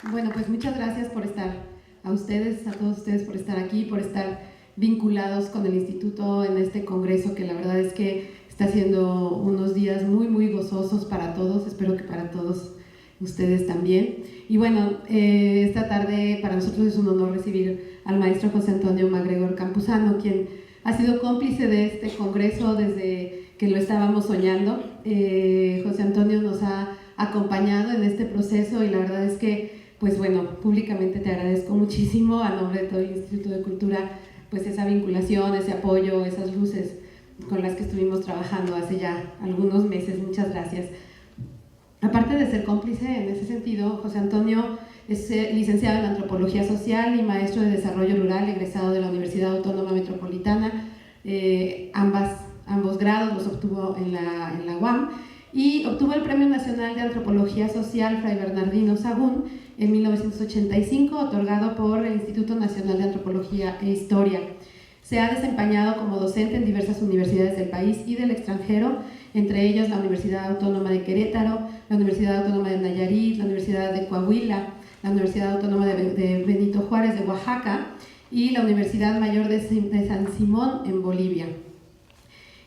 Bueno, pues muchas gracias por estar, a ustedes, a todos ustedes por estar aquí, por estar vinculados con el Instituto en este congreso, que la verdad es que está siendo unos días muy, muy gozosos para todos, espero que para todos ustedes también. Y bueno, esta tarde para nosotros es un honor recibir al maestro José Antonio MacGregor Campuzano, quien ha sido cómplice de este congreso desde que lo estábamos soñando. José Antonio nos ha acompañado en este proceso y la verdad es que, pues bueno, públicamente te agradezco muchísimo a nombre de todo el Instituto de Cultura, pues esa vinculación, ese apoyo, esas luces con las que estuvimos trabajando hace ya algunos meses. Muchas gracias. Aparte de ser cómplice en ese sentido, José Antonio es licenciado en Antropología Social y maestro de Desarrollo Rural, egresado de la Universidad Autónoma Metropolitana. Ambos grados los obtuvo en la UAM y obtuvo el Premio Nacional de Antropología Social Fray Bernardino Sahagún en 1985, otorgado por el Instituto Nacional de Antropología e Historia. Se ha desempeñado como docente en diversas universidades del país y del extranjero, entre ellas la Universidad Autónoma de Querétaro, la Universidad Autónoma de Nayarit, la Universidad de Coahuila, la Universidad Autónoma de Benito Juárez de Oaxaca y la Universidad Mayor de San Simón en Bolivia.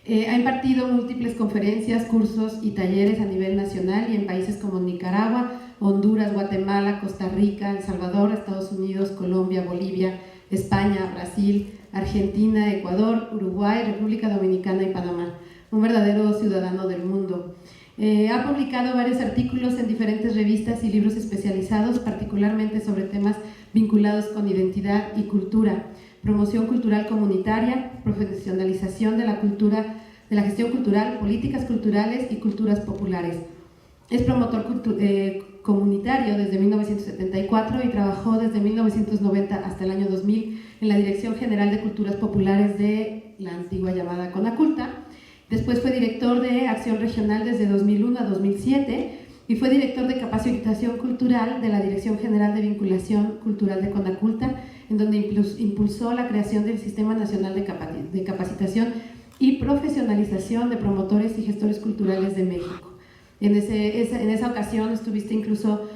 Ha impartido múltiples conferencias, cursos y talleres a nivel nacional y en países como Nicaragua, Honduras, Guatemala, Costa Rica, El Salvador, Estados Unidos, Colombia, Bolivia, España, Brasil, Argentina, Ecuador, Uruguay, República Dominicana y Panamá. Un verdadero ciudadano del mundo. Ha publicado varios artículos en diferentes revistas y libros especializados, particularmente sobre temas vinculados con identidad y cultura, promoción cultural comunitaria, profesionalización de la cultura, de la gestión cultural, políticas culturales y culturas populares. Es promotor comunitario desde 1974 y trabajó desde 1990 hasta el año 2000 en la Dirección General de Culturas Populares de la antigua llamada Conaculta. Después fue director de Acción Regional desde 2001 a 2007 y fue director de Capacitación Cultural de la Dirección General de Vinculación Cultural de Conaculta, en donde impulsó la creación del Sistema Nacional de Capacitación y Profesionalización de Promotores y Gestores Culturales de México. En esa ocasión estuviste incluso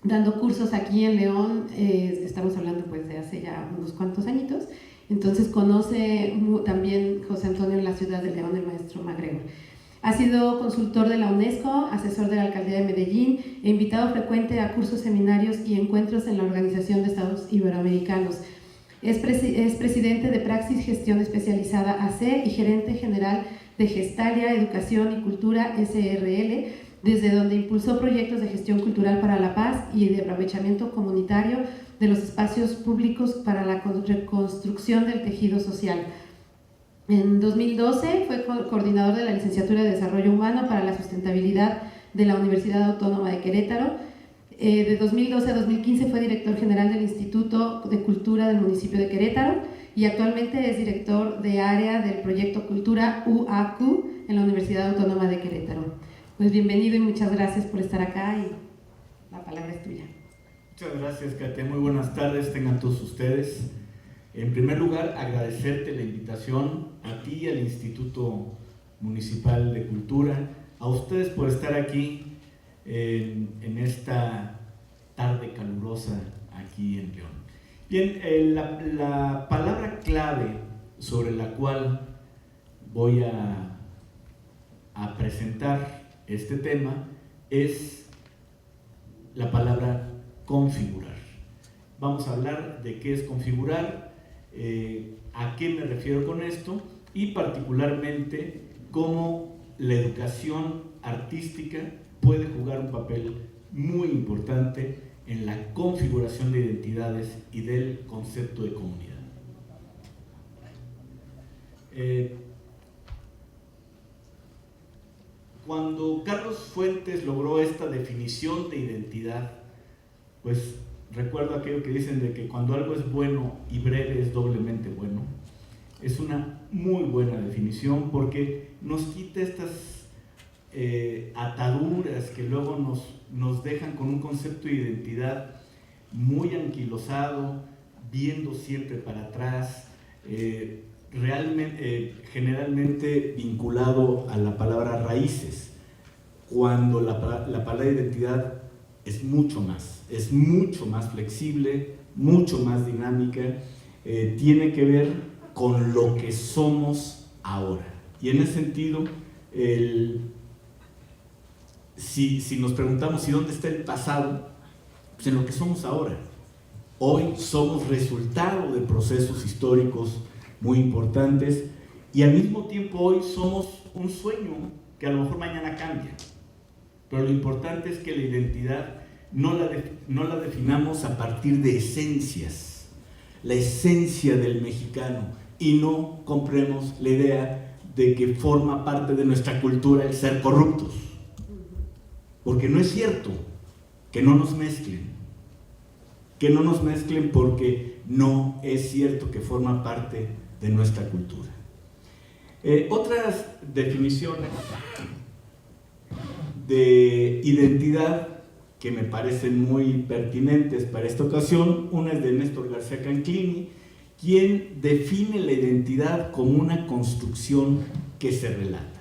dando cursos aquí en León, estamos hablando pues de hace ya unos cuantos añitos. Entonces conoce también José Antonio en la ciudad de León, el maestro MacGregor. Ha sido consultor de la UNESCO, asesor de la Alcaldía de Medellín e invitado frecuente a cursos, seminarios y encuentros en la Organización de Estados Iberoamericanos. Es presidente de Praxis Gestión Especializada AC y gerente general de Gestalia, Educación y Cultura SRL, desde donde impulsó proyectos de gestión cultural para la paz y de aprovechamiento comunitario de los espacios públicos para la reconstrucción del tejido social. En 2012 fue coordinador de la Licenciatura de Desarrollo Humano para la Sustentabilidad de la Universidad Autónoma de Querétaro. De 2012 a 2015 fue director general del Instituto de Cultura del municipio de Querétaro y actualmente es director de área del proyecto Cultura UAQ en la Universidad Autónoma de Querétaro. Pues bienvenido y muchas gracias por estar acá y la palabra es tuya. Muchas gracias, Katia. Muy buenas tardes, tengan todos ustedes. En primer lugar, agradecerte la invitación a ti y al Instituto Municipal de Cultura, a ustedes por estar aquí en esta tarde calurosa aquí en León. Bien, la palabra clave sobre la cual voy a presentar este tema es la palabra configurar. Vamos a hablar de qué es configurar, a qué me refiero con esto y particularmente cómo la educación artística puede jugar un papel muy importante en la configuración de identidades y del concepto de comunidad. Cuando Carlos Fuentes logró esta definición de identidad, pues recuerdo aquello que dicen de que cuando algo es bueno y breve es doblemente bueno. Es una muy buena definición porque nos quita estas ataduras que luego nos dejan con un concepto de identidad muy anquilosado, viendo siempre para atrás, generalmente vinculado a la palabra raíces, cuando la palabra identidad es mucho más flexible, mucho más dinámica, tiene que ver con lo que somos ahora. Y en ese sentido, si nos preguntamos ¿y dónde está el pasado? Pues en lo que somos ahora. Hoy somos resultado de procesos históricos muy importantes y al mismo tiempo hoy somos un sueño que a lo mejor mañana cambia. Pero lo importante es que la identidad no la definamos a partir de esencias, la esencia del mexicano, y no compremos la idea de que forma parte de nuestra cultura el ser corruptos. Porque no es cierto, que no nos mezclen, porque no es cierto que forma parte de nuestra cultura. Otras definiciones de identidad que me parecen muy pertinentes para esta ocasión, una es de Néstor García Canclini, quien define la identidad como una construcción que se relata.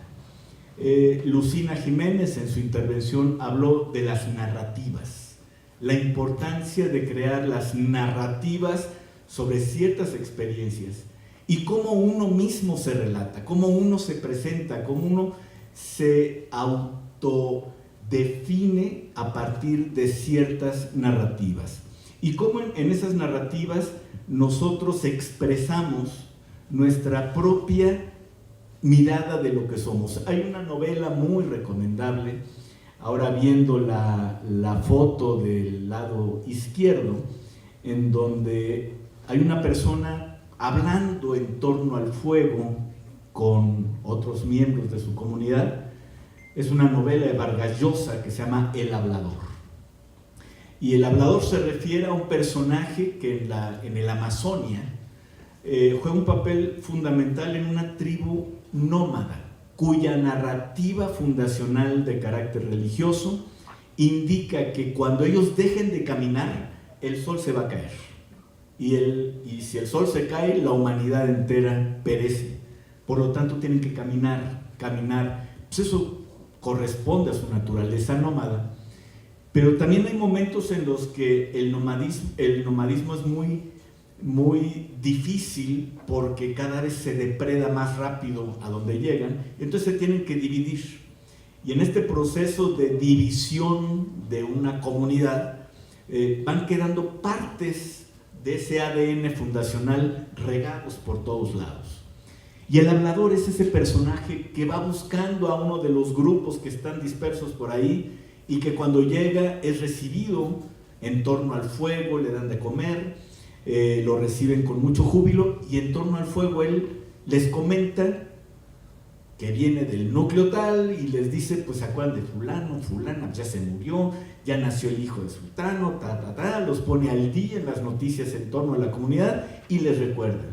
Lucina Jiménez en su intervención habló de las narrativas, la importancia de crear las narrativas sobre ciertas experiencias y cómo uno mismo se relata, cómo uno se presenta, cómo uno se autodefine a partir de ciertas narrativas y cómo en esas narrativas nosotros expresamos nuestra propia mirada de lo que somos. Hay una novela muy recomendable, ahora viendo la foto del lado izquierdo, en donde hay una persona hablando en torno al fuego con otros miembros de su comunidad. Es una novela de Vargas Llosa que se llama El Hablador. Y el hablador se refiere a un personaje que en el Amazonia juega un papel fundamental en una tribu nómada, cuya narrativa fundacional de carácter religioso indica que cuando ellos dejen de caminar, el sol se va a caer. Y si el sol se cae, la humanidad entera perece. Por lo tanto, tienen que caminar. Pues eso corresponde a su naturaleza nómada. Pero también hay momentos en los que el nomadismo es muy difícil porque cada vez se depreda más rápido a donde llegan, entonces se tienen que dividir. Y en este proceso de división de una comunidad van quedando partes de ese ADN fundacional regados por todos lados. Y el hablador es ese personaje que va buscando a uno de los grupos que están dispersos por ahí y que cuando llega es recibido en torno al fuego, le dan de comer, lo reciben con mucho júbilo y en torno al fuego él les comenta que viene del núcleo tal y les dice, pues acuerdan de fulano, fulana, ya se murió, ya nació el hijo de sultano, los pone al día en las noticias en torno a la comunidad y les recuerda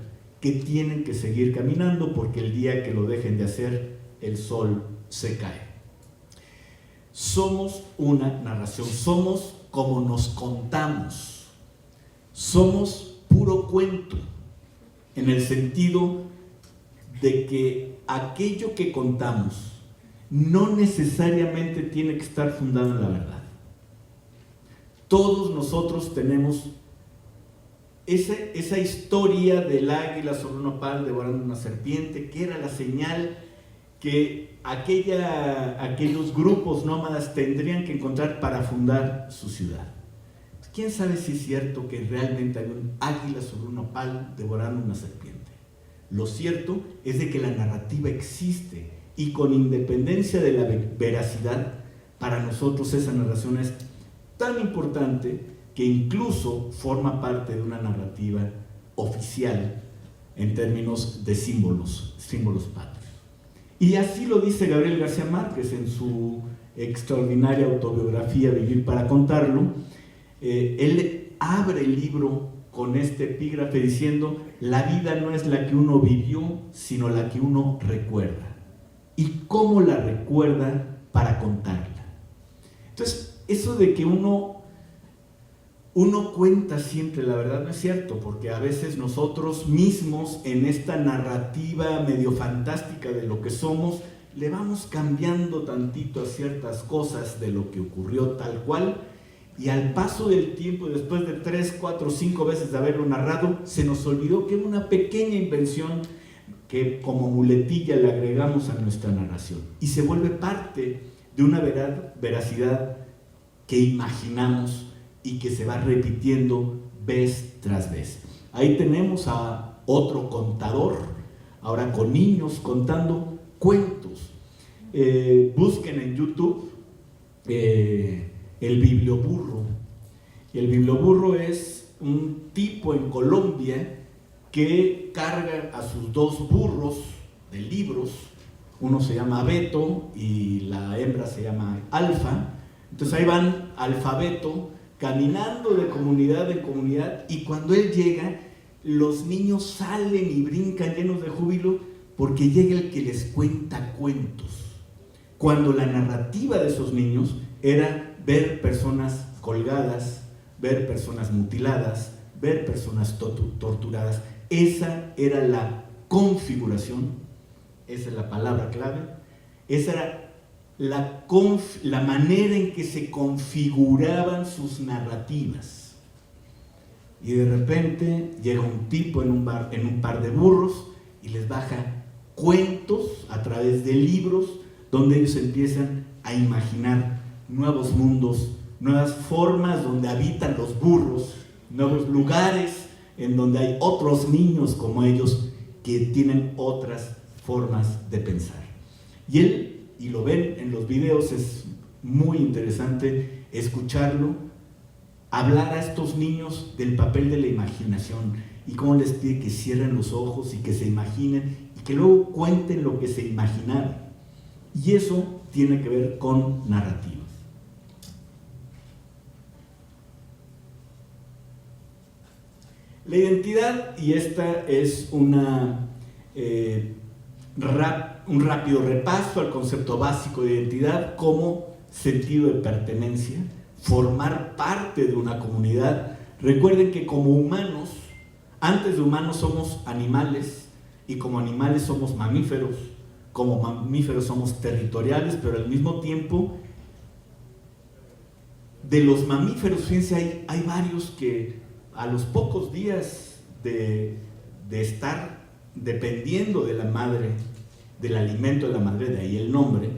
que tienen que seguir caminando porque el día que lo dejen de hacer, el sol se cae. Somos una narración, somos como nos contamos, somos puro cuento, en el sentido de que aquello que contamos no necesariamente tiene que estar fundado en la verdad. Todos nosotros tenemos esa historia del águila sobre un nopal devorando una serpiente, que era la señal que aquellos grupos nómadas tendrían que encontrar para fundar su ciudad. ¿Quién sabe si es cierto que realmente hay un águila sobre un nopal devorando una serpiente? Lo cierto es de que la narrativa existe y con independencia de la veracidad, para nosotros esa narración es tan importante que incluso forma parte de una narrativa oficial en términos de símbolos patrios. Y así lo dice Gabriel García Márquez en su extraordinaria autobiografía Vivir para contarlo. Él abre el libro con este epígrafe diciendo: la vida no es la que uno vivió, sino la que uno recuerda. ¿Y cómo la recuerda para contarla? Entonces, eso de que uno cuenta siempre la verdad no es cierto, porque a veces nosotros mismos en esta narrativa medio fantástica de lo que somos, le vamos cambiando tantito a ciertas cosas de lo que ocurrió tal cual, y al paso del tiempo, después de 3, 4, 5 veces de haberlo narrado, se nos olvidó que era una pequeña invención que como muletilla le agregamos a nuestra narración y se vuelve parte de una veracidad que imaginamos y que se va repitiendo vez tras vez. Ahí tenemos a otro contador, ahora con niños contando cuentos. Busquen en YouTube el biblioburro. El biblioburro es un tipo en Colombia que carga a sus 2 burros de libros. Uno se llama Beto y la hembra se llama Alfa. Entonces ahí van Alfabeto caminando de comunidad en comunidad, y cuando él llega, los niños salen y brincan llenos de júbilo porque llega el que les cuenta cuentos. Cuando la narrativa de esos niños era ver personas colgadas, ver personas mutiladas, ver personas torturadas. Esa era la configuración, esa es la palabra clave, esa era la manera en que se configuraban sus narrativas. Y de repente llega un tipo en un par de burros y les baja cuentos a través de libros donde ellos empiezan a imaginar nuevos mundos, nuevas formas donde habitan los burros, nuevos lugares en donde hay otros niños como ellos que tienen otras formas de pensar. Y lo ven en los videos, es muy interesante escucharlo, hablar a estos niños del papel de la imaginación y cómo les pide que cierren los ojos y que se imaginen y que luego cuenten lo que se imaginaron. Y eso tiene que ver con narrativas. La identidad, y esta es un rápido repaso al concepto básico de identidad como sentido de pertenencia, formar parte de una comunidad. Recuerden que como humanos, antes de humanos somos animales, y como animales somos mamíferos, como mamíferos somos territoriales, pero al mismo tiempo, de los mamíferos, fíjense, hay varios que a los pocos días de estar dependiendo de la madre, del alimento de la madre, de ahí el nombre,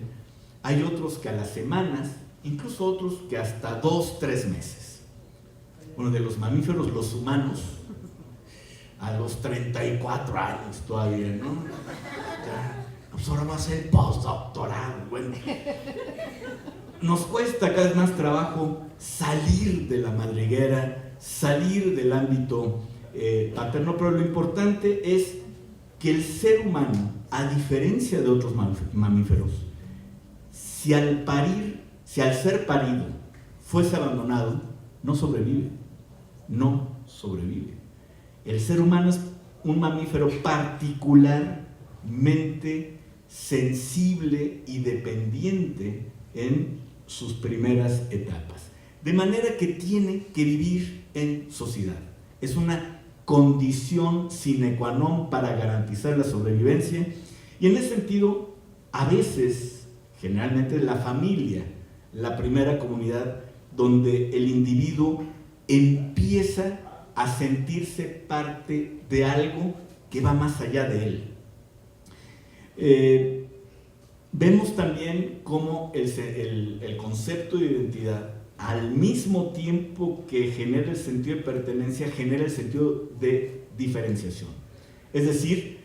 hay otros que a las semanas, incluso otros que hasta 2, 3 meses. Bueno, de los mamíferos, los humanos, a los 34 años todavía, ¿no? Pues ahora va a ser postdoctorado, bueno. Nos cuesta cada vez más trabajo salir de la madriguera, salir del ámbito paterno, pero lo importante es que el ser humano, a diferencia de otros mamíferos, si al ser parido fuese abandonado, no sobrevive. El ser humano es un mamífero particularmente sensible y dependiente en sus primeras etapas, de manera que tiene que vivir en sociedad. Es una condición sine qua non para garantizar la sobrevivencia, y en ese sentido, a veces, generalmente la familia, la primera comunidad donde el individuo empieza a sentirse parte de algo que va más allá de él. Vemos también cómo el concepto de identidad, al mismo tiempo que genera el sentido de pertenencia, genera el sentido de diferenciación. Es decir,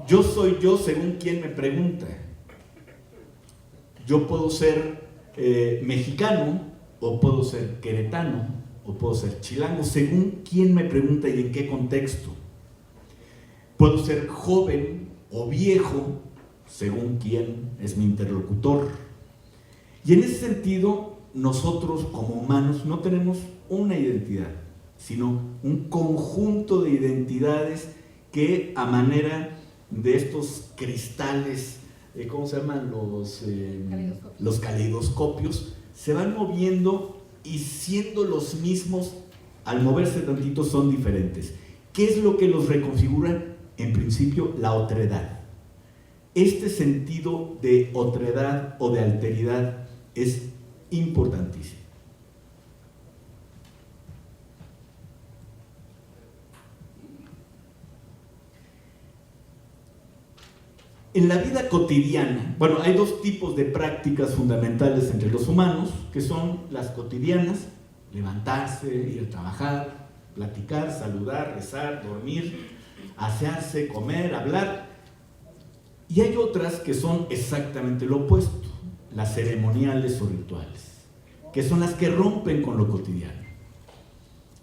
yo soy yo según quien me pregunta. Yo puedo ser mexicano, o puedo ser queretano, o puedo ser chilango, según quien me pregunta y en qué contexto. Puedo ser joven o viejo, según quién es mi interlocutor. Y en ese sentido, nosotros como humanos no tenemos una identidad, sino un conjunto de identidades que, a manera de estos cristales, ¿cómo se llaman? Los caleidoscopios, se van moviendo y siendo los mismos, al moverse tantito son diferentes. ¿Qué es lo que los reconfigura? En principio, la otredad. Este sentido de otredad o de alteridad es importantísimo. En la vida cotidiana, bueno, hay dos tipos de prácticas fundamentales entre los humanos, que son las cotidianas: levantarse, ir a trabajar, platicar, saludar, rezar, dormir, asearse, comer, hablar. Y hay otras que son exactamente lo opuesto, las ceremoniales o rituales, que son las que rompen con lo cotidiano.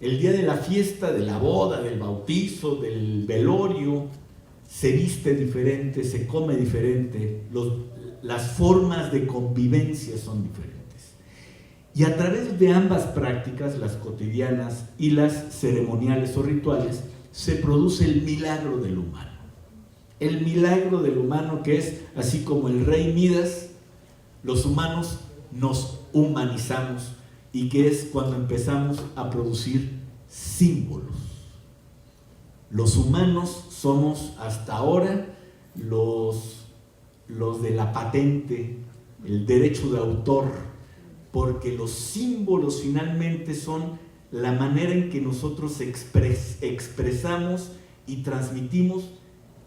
El día de la fiesta, de la boda, del bautizo, del velorio, se viste diferente, se come diferente, las formas de convivencia son diferentes. Y a través de ambas prácticas, las cotidianas y las ceremoniales o rituales, se produce el milagro del humano. El milagro del humano, que es así como el rey Midas, los humanos nos humanizamos, y que es cuando empezamos a producir símbolos. Los humanos somos hasta ahora los de la patente, el derecho de autor, porque los símbolos finalmente son la manera en que nosotros expresamos y transmitimos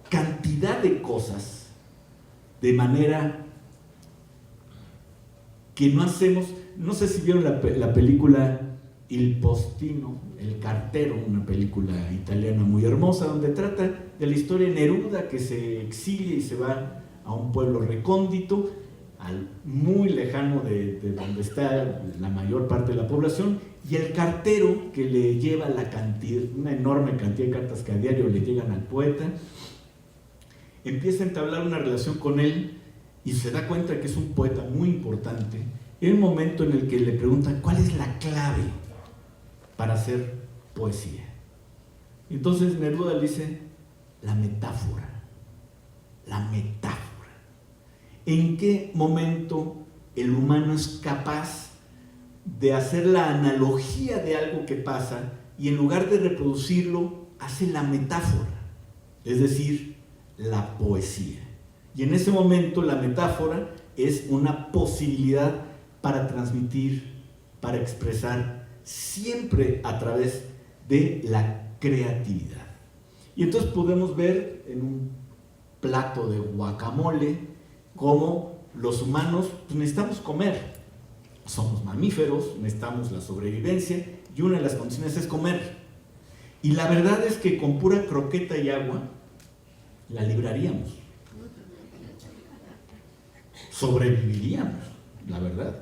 cantidad de cosas de manera que no hacemos. No sé si vieron la película Il Postino, El Cartero, una película italiana muy hermosa, donde trata de la historia de Neruda, que se exilia y se va a un pueblo recóndito, muy lejano de donde está la mayor parte de la población, y el cartero, que le lleva una enorme cantidad de cartas que a diario le llegan al poeta, empieza a entablar una relación con él y se da cuenta que es un poeta muy importante. En un momento en el que le preguntan cuál es la clave para hacer poesía. Entonces Neruda le dice: la metáfora. La metáfora. ¿En qué momento el humano es capaz de hacer la analogía de algo que pasa y en lugar de reproducirlo, hace la metáfora? Es decir, la poesía. Y en ese momento la metáfora es una posibilidad para transmitir, para expresar, siempre a través de la creatividad. Y entonces podemos ver en un plato de guacamole cómo los humanos necesitamos comer. Somos mamíferos, necesitamos la sobrevivencia y una de las condiciones es comer. Y la verdad es que con pura croqueta y agua la libraríamos. Sobreviviríamos, la verdad.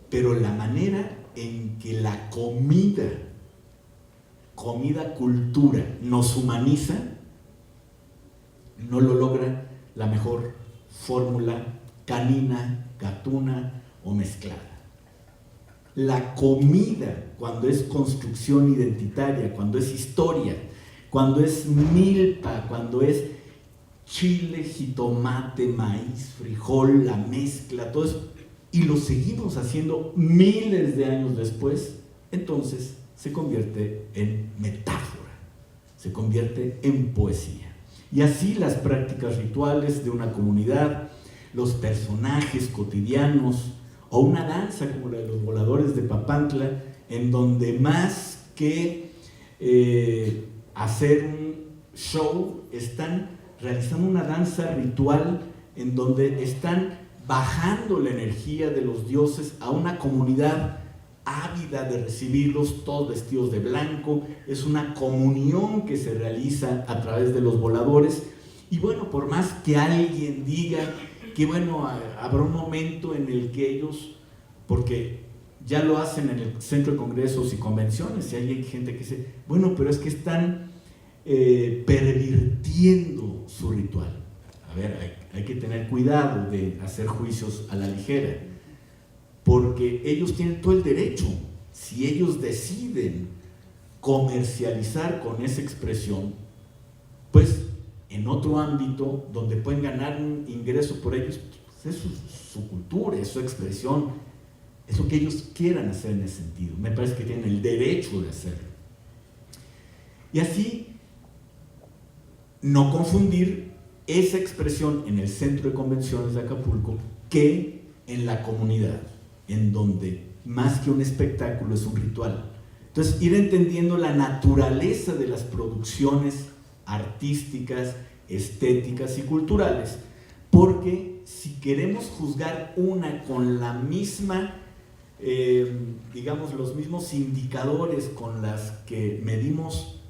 Pero la manera en que la comida cultura, nos humaniza, no lo logra la mejor fórmula canina, gatuna o mezclada. La comida, cuando es construcción identitaria, cuando es historia, cuando es milpa, cuando es chile, jitomate, maíz, frijol, la mezcla, todo eso, y lo seguimos haciendo miles de años después, entonces se convierte en metáfora, se convierte en poesía. Y así las prácticas rituales de una comunidad, los personajes cotidianos, o una danza como la de los voladores de Papantla, en donde más que hacer un show, están realizando una danza ritual en donde están bajando la energía de los dioses a una comunidad ávida de recibirlos, todos vestidos de blanco. Es una comunión que se realiza a través de los voladores. Y bueno, por más que alguien diga que bueno, habrá un momento en el que ellos, porque ya lo hacen en el centro de congresos y convenciones, y hay gente que dice, bueno, pero es que están pervirtiendo su ritual. A ver, hay que tener cuidado de hacer juicios a la ligera, porque ellos tienen todo el derecho. Si ellos deciden comercializar con esa expresión, pues en otro ámbito donde pueden ganar un ingreso por ellos, pues es su cultura, es su expresión, es lo que ellos quieran hacer en ese sentido. Me parece que tienen el derecho de hacerlo. Y así, no confundir esa expresión en el centro de convenciones de Acapulco que en la comunidad, en donde más que un espectáculo es un ritual. Entonces, ir entendiendo la naturaleza de las producciones artísticas, estéticas y culturales, porque si queremos juzgar una con la misma, digamos, los mismos indicadores con las que medimos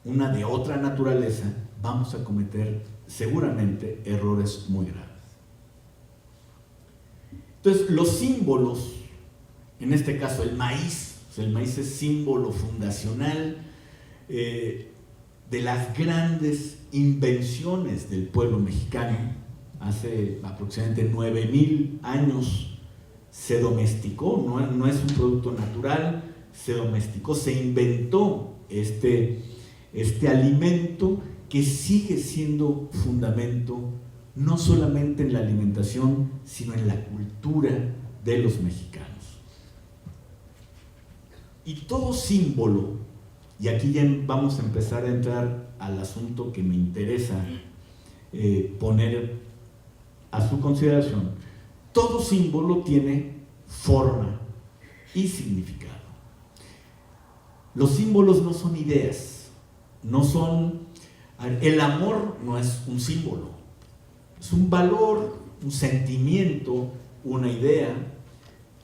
una de otra naturaleza, vamos a cometer seguramente errores muy graves. Entonces, los símbolos, en este caso el maíz es símbolo fundacional de las grandes invenciones del pueblo mexicano. Hace aproximadamente 9,000 años se domesticó, no es un producto natural, se domesticó, se inventó este alimento que sigue siendo fundamento no solamente en la alimentación, sino en la cultura de los mexicanos. Y todo símbolo, y aquí ya vamos a empezar a entrar al asunto que me interesa poner a su consideración, todo símbolo tiene forma y significado. Los símbolos no son ideas, no son... El amor no es un símbolo, es un valor, un sentimiento, una idea,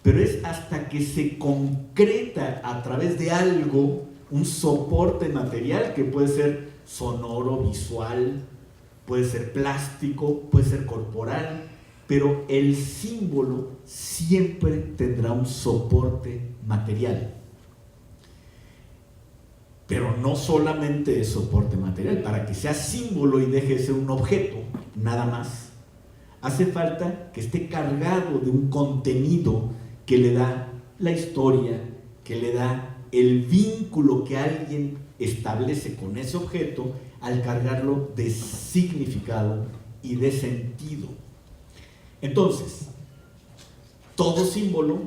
pero es hasta que se concreta a través de algo, un soporte material que puede ser sonoro, visual, puede ser plástico, puede ser corporal, pero el símbolo siempre tendrá un soporte material. Pero no solamente es soporte material, para que sea símbolo y deje de ser un objeto, nada más, hace falta que esté cargado de un contenido que le da la historia, que le da el vínculo que alguien establece con ese objeto al cargarlo de significado y de sentido. Entonces, todo símbolo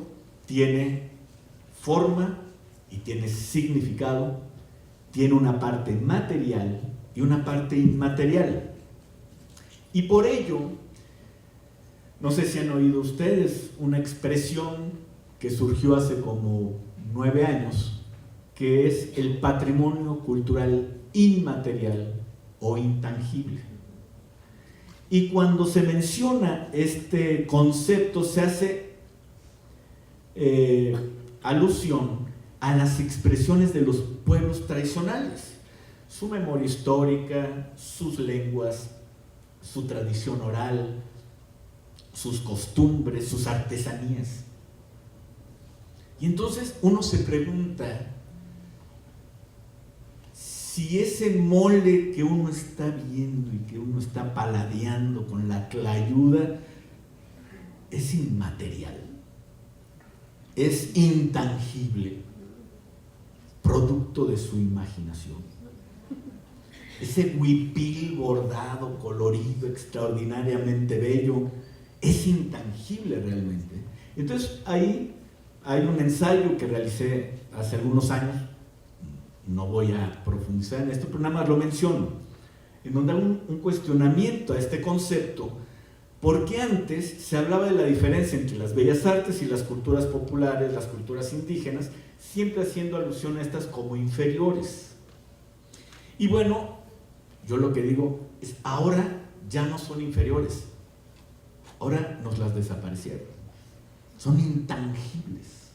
tiene forma y tiene significado, tiene una parte material y una parte inmaterial. Y por ello, no sé si han oído ustedes una expresión que surgió hace como 9 años, que es el patrimonio cultural inmaterial o intangible. Y cuando se menciona este concepto, se hace alusión a las expresiones de los pueblos tradicionales, su memoria histórica, sus lenguas, su tradición oral, sus costumbres, sus artesanías. Y entonces uno se pregunta si ese mole que uno está viendo y que uno está paladeando con la tlayuda es inmaterial, es intangible, producto de su imaginación. Ese huipil bordado, colorido, extraordinariamente bello, es intangible realmente. Entonces ahí hay un ensayo que realicé hace algunos años, no voy a profundizar en esto, pero nada más lo menciono, en donde hay un cuestionamiento a este concepto, porque antes se hablaba de la diferencia entre las bellas artes y las culturas populares, las culturas indígenas, siempre haciendo alusión a estas como inferiores. Y bueno, yo lo que digo es, ahora ya no son inferiores, ahora nos las desaparecieron, son intangibles,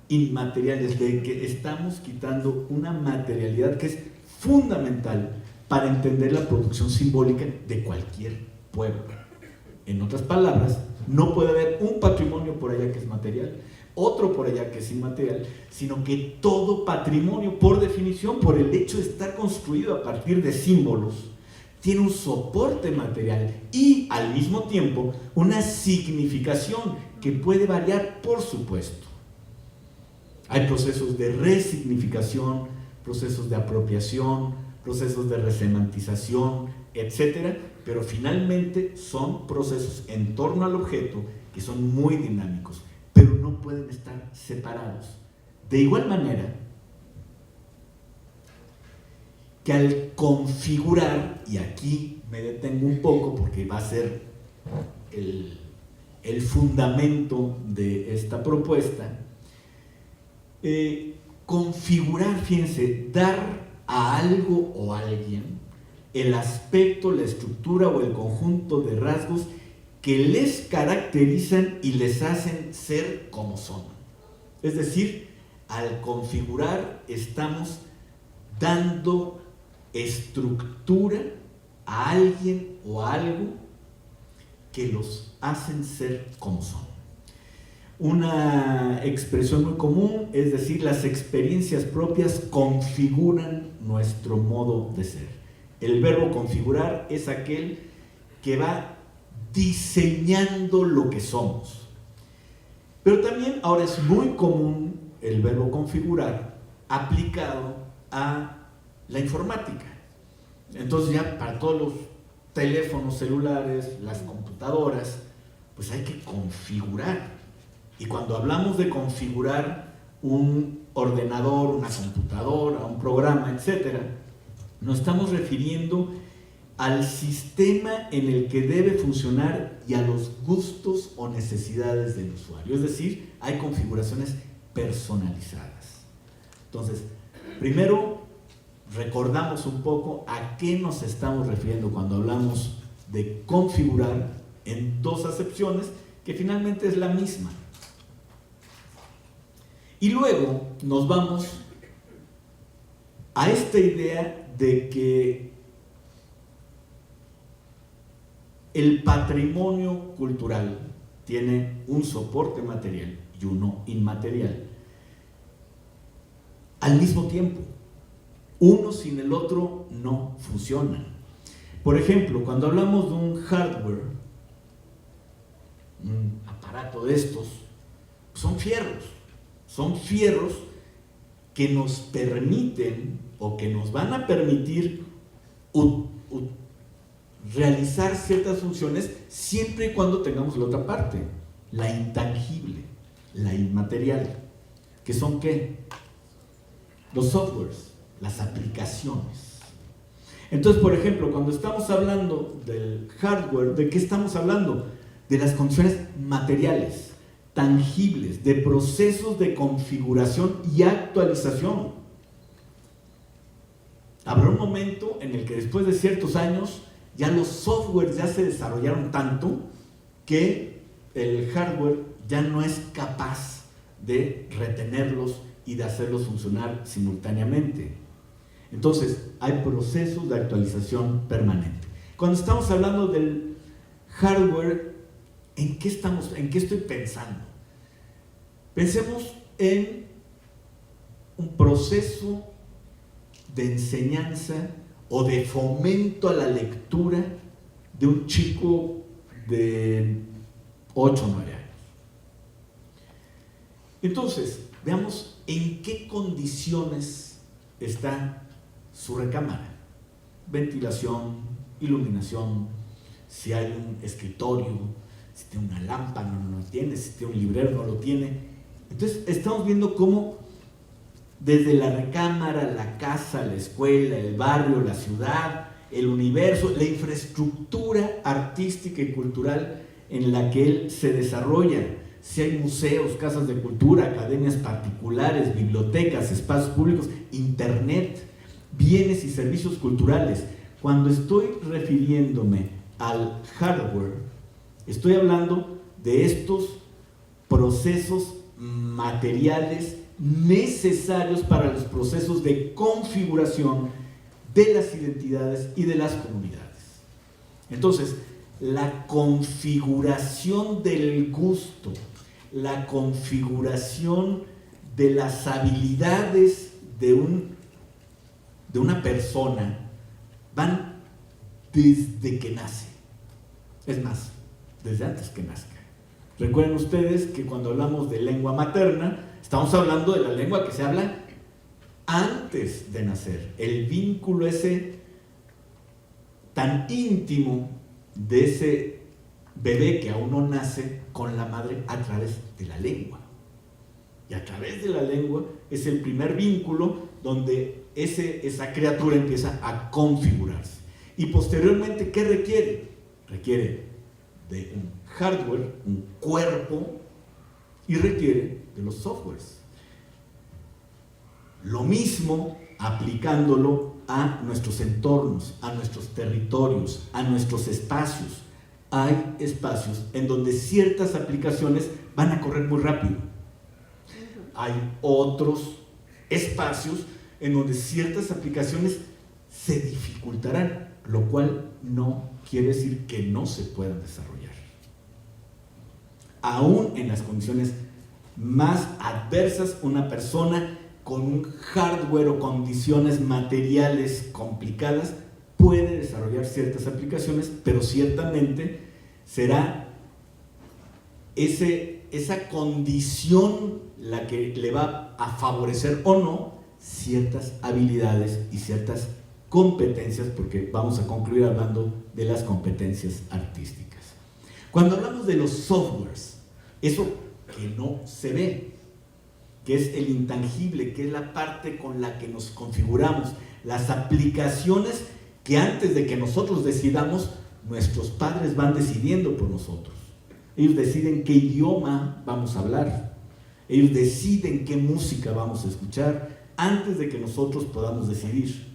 inmateriales, de que estamos quitando una materialidad que es fundamental para entender la producción simbólica de cualquier pueblo. En otras palabras, no puede haber un patrimonio por allá que es material, otro por allá que es inmaterial, sino que todo patrimonio, por definición, por el hecho de estar construido a partir de símbolos, tiene un soporte material y al mismo tiempo una significación que puede variar, por supuesto. Hay procesos de resignificación, procesos de apropiación, procesos de resemantización, etcétera, pero finalmente son procesos en torno al objeto que son muy dinámicos, pero no pueden estar separados. De igual manera que al configurar, y aquí me detengo un poco porque va a ser el fundamento de esta propuesta, configurar, fíjense, dar a algo o a alguien el aspecto, la estructura o el conjunto de rasgos que les caracterizan y les hacen ser como son. Es decir, al configurar estamos dando estructura a alguien o a algo que los hacen ser como son. Una expresión muy común es decir, las experiencias propias configuran nuestro modo de ser. El verbo configurar es aquel que va diseñando lo que somos. Pero también ahora es muy común el verbo configurar aplicado a la informática. Entonces ya para todos los teléfonos celulares, las computadoras, pues hay que configurar. Y cuando hablamos de configurar un ordenador, una computadora, un programa, etc., nos estamos refiriendo al sistema en el que debe funcionar y a los gustos o necesidades del usuario. Es decir, hay configuraciones personalizadas. Entonces, primero recordamos un poco a qué nos estamos refiriendo cuando hablamos de configurar en dos acepciones que finalmente es la misma. Y luego nos vamos a esta idea de que el patrimonio cultural tiene un soporte material y uno inmaterial. Al mismo tiempo, uno sin el otro no funcionan. Por ejemplo, cuando hablamos de un hardware, un aparato de estos, son fierros que nos permiten o que nos van a permitir realizar ciertas funciones siempre y cuando tengamos la otra parte, la intangible, la inmaterial. ¿Qué son qué? Los softwares, las aplicaciones. Entonces, por ejemplo, cuando estamos hablando del hardware, ¿de qué estamos hablando? De las condiciones materiales, tangibles, de procesos de configuración y actualización. Habrá un momento en el que después de ciertos años ya los softwares ya se desarrollaron tanto que el hardware ya no es capaz de retenerlos y de hacerlos funcionar simultáneamente. Entonces, hay procesos de actualización permanente. Cuando estamos hablando del hardware, ¿en qué estoy pensando? Pensemos en un proceso de enseñanza o de fomento a la lectura de un chico de 8 o 9 años. Entonces, veamos en qué condiciones está su recámara. Ventilación, iluminación, si hay un escritorio, si tiene una lámpara, no lo tiene, si tiene un librero, no lo tiene. Entonces, estamos viendo cómo desde la recámara, la casa, la escuela, el barrio, la ciudad, el universo, la infraestructura artística y cultural en la que él se desarrolla, si hay museos, casas de cultura, academias particulares, bibliotecas, espacios públicos, internet, bienes y servicios culturales. Cuando estoy refiriéndome al hardware, estoy hablando de estos procesos materiales necesarios para los procesos de configuración de las identidades y de las comunidades. Entonces, la configuración del gusto, la configuración de las habilidades de una persona van desde que nace. Es más, desde antes que nazca. Recuerden ustedes que cuando hablamos de lengua materna, estamos hablando de la lengua que se habla antes de nacer. El vínculo ese tan íntimo de ese bebé que aún no nace con la madre a través de la lengua. Y a través de la lengua es el primer vínculo donde esa criatura empieza a configurarse. Y posteriormente, ¿qué requiere? Requiere de un hardware, un cuerpo, y requiere de los softwares. Lo mismo aplicándolo a nuestros entornos, a nuestros territorios, a nuestros espacios. Hay espacios en donde ciertas aplicaciones van a correr muy rápido. Hay otros espacios en donde ciertas aplicaciones se dificultarán, lo cual no quiere decir que no se puedan desarrollar. Aún en las condiciones más adversas, una persona con un hardware o condiciones materiales complicadas puede desarrollar ciertas aplicaciones, pero ciertamente será esa condición la que le va a favorecer o no ciertas habilidades y ciertas competencias, porque vamos a concluir hablando de las competencias artísticas. Cuando hablamos de los softwares, eso que no se ve, que es el intangible, que es la parte con la que nos configuramos, las aplicaciones que antes de que nosotros decidamos, nuestros padres van decidiendo por nosotros. Ellos deciden qué idioma vamos a hablar, ellos deciden qué música vamos a escuchar antes de que nosotros podamos decidir.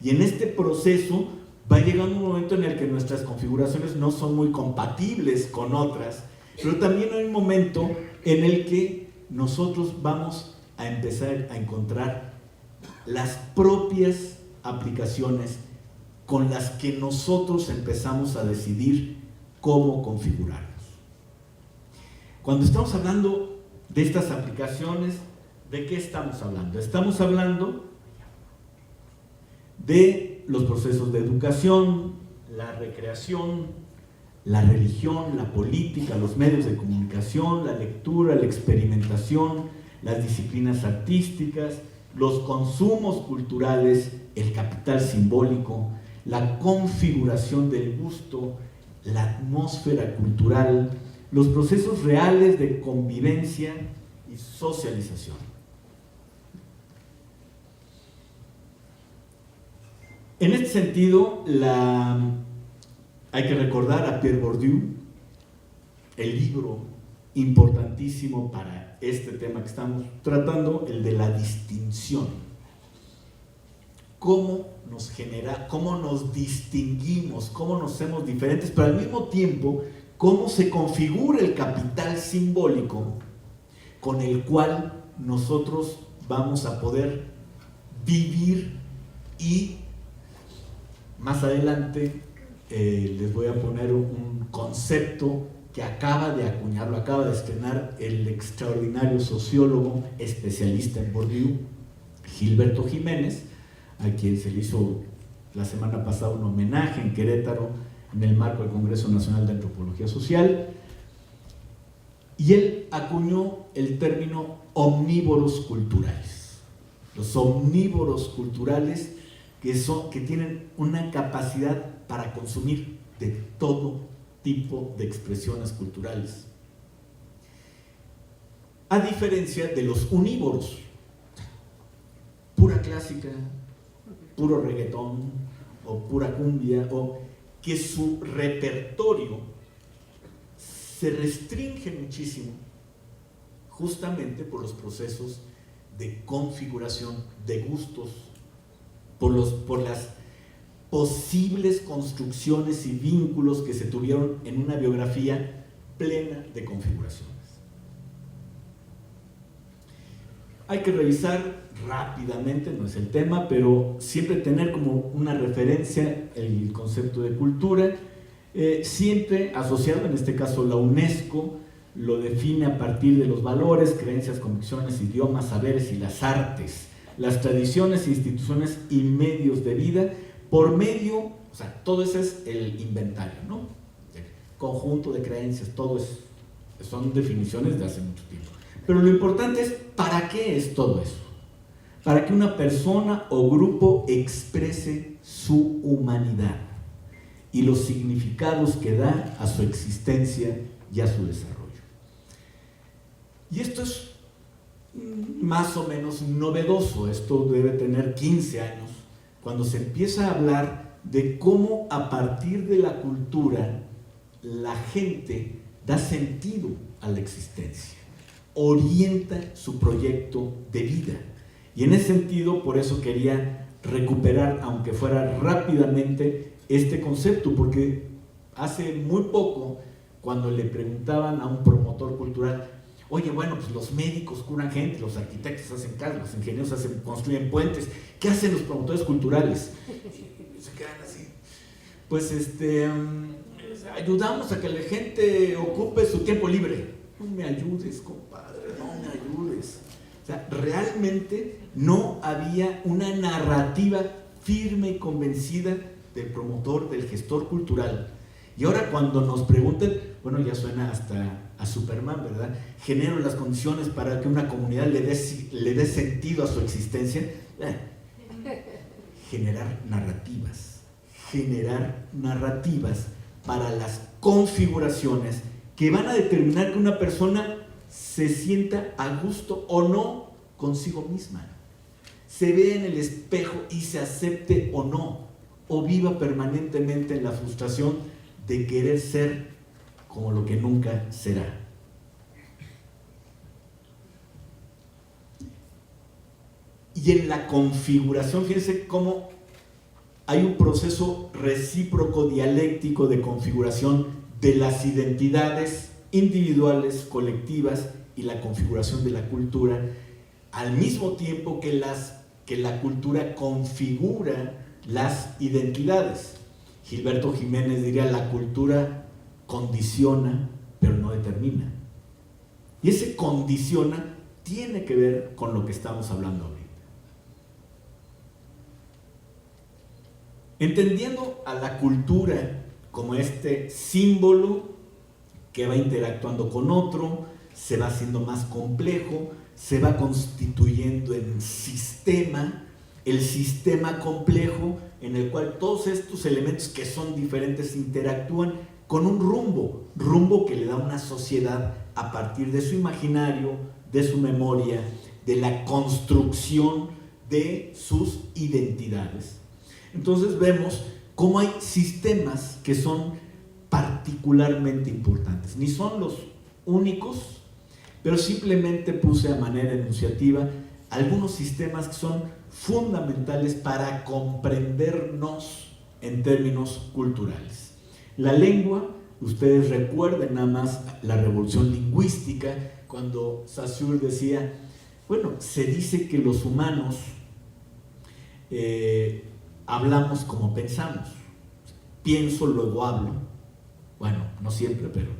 Y en este proceso va llegando un momento en el que nuestras configuraciones no son muy compatibles con otras, pero también hay un momento en el que nosotros vamos a empezar a encontrar las propias aplicaciones con las que nosotros empezamos a decidir cómo configurarnos. Cuando estamos hablando de estas aplicaciones, ¿de qué estamos hablando? Estamos hablando de los procesos de educación, la recreación, la religión, la política, los medios de comunicación, la lectura, la experimentación, las disciplinas artísticas, los consumos culturales, el capital simbólico, la configuración del gusto, la atmósfera cultural, los procesos reales de convivencia y socialización. En este sentido, hay que recordar a Pierre Bourdieu, el libro importantísimo para este tema que estamos tratando, el de la distinción. Cómo nos distinguimos, cómo nos hacemos diferentes, pero al mismo tiempo, cómo se configura el capital simbólico con el cual nosotros vamos a poder vivir. Y más adelante les voy a poner un concepto que acaba de acuñar, lo acaba de estrenar el extraordinario sociólogo especialista en Bourdieu, Gilberto Jiménez, a quien se le hizo la semana pasada un homenaje en Querétaro en el marco del Congreso Nacional de Antropología Social, y él acuñó el término omnívoros culturales. Los omnívoros culturales que tienen una capacidad para consumir de todo tipo de expresiones culturales, a diferencia de los unívoros, pura clásica, puro reggaetón o pura cumbia, o que su repertorio se restringe muchísimo justamente por los procesos de configuración de gustos, por las posibles construcciones y vínculos que se tuvieron en una biografía plena de configuraciones. Hay que revisar rápidamente, no es el tema, pero siempre tener como una referencia el concepto de cultura, siempre asociado, en este caso la UNESCO lo define a partir de los valores, creencias, convicciones, idiomas, saberes y las artes, las tradiciones, instituciones y medios de vida, por medio, o sea, todo ese es el inventario, ¿no? El conjunto de creencias, todo son definiciones de hace mucho tiempo. Pero lo importante es, ¿para qué es todo eso? Para que una persona o grupo exprese su humanidad y los significados que da a su existencia y a su desarrollo. Y esto es más o menos novedoso, esto debe tener 15 años, cuando se empieza a hablar de cómo a partir de la cultura la gente da sentido a la existencia, orienta su proyecto de vida. Y en ese sentido, por eso quería recuperar, aunque fuera rápidamente, este concepto, porque hace muy poco, cuando le preguntaban a un promotor cultural, oye, bueno, pues los médicos curan gente, los arquitectos hacen casas, los ingenieros construyen puentes, ¿qué hacen los promotores culturales? Se quedan así. Pues ayudamos a que la gente ocupe su tiempo libre. No me ayudes, compadre, no me ayudes. O sea, realmente no había una narrativa firme y convencida del promotor, del gestor cultural. Y ahora cuando nos preguntan, bueno, ya suena hasta a Superman, ¿verdad? Genero las condiciones para que una comunidad le dé sentido a su existencia. Generar narrativas para las configuraciones que van a determinar que una persona se sienta a gusto o no consigo misma, se vea en el espejo y se acepte o no, o viva permanentemente en la frustración de querer ser como lo que nunca será. Y en la configuración, fíjense cómo hay un proceso recíproco dialéctico de configuración de las identidades individuales, colectivas y la configuración de la cultura, al mismo tiempo que la cultura configura las identidades. Gilberto Jiménez diría: la cultura condiciona, pero no determina. Y ese condiciona tiene que ver con lo que estamos hablando ahorita. Entendiendo a la cultura como este símbolo que va interactuando con otro, se va haciendo más complejo, se va constituyendo en sistema, el sistema complejo en el cual todos estos elementos que son diferentes interactúan con un rumbo que le da una sociedad a partir de su imaginario, de su memoria, de la construcción de sus identidades. Entonces vemos cómo hay sistemas que son particularmente importantes. Ni son los únicos, pero simplemente puse a manera enunciativa algunos sistemas que son fundamentales para comprendernos en términos culturales. La lengua, ustedes recuerden nada más la revolución lingüística, cuando Saussure decía, bueno, se dice que los humanos hablamos como pensamos. Pienso, luego hablo. Bueno, no siempre, pero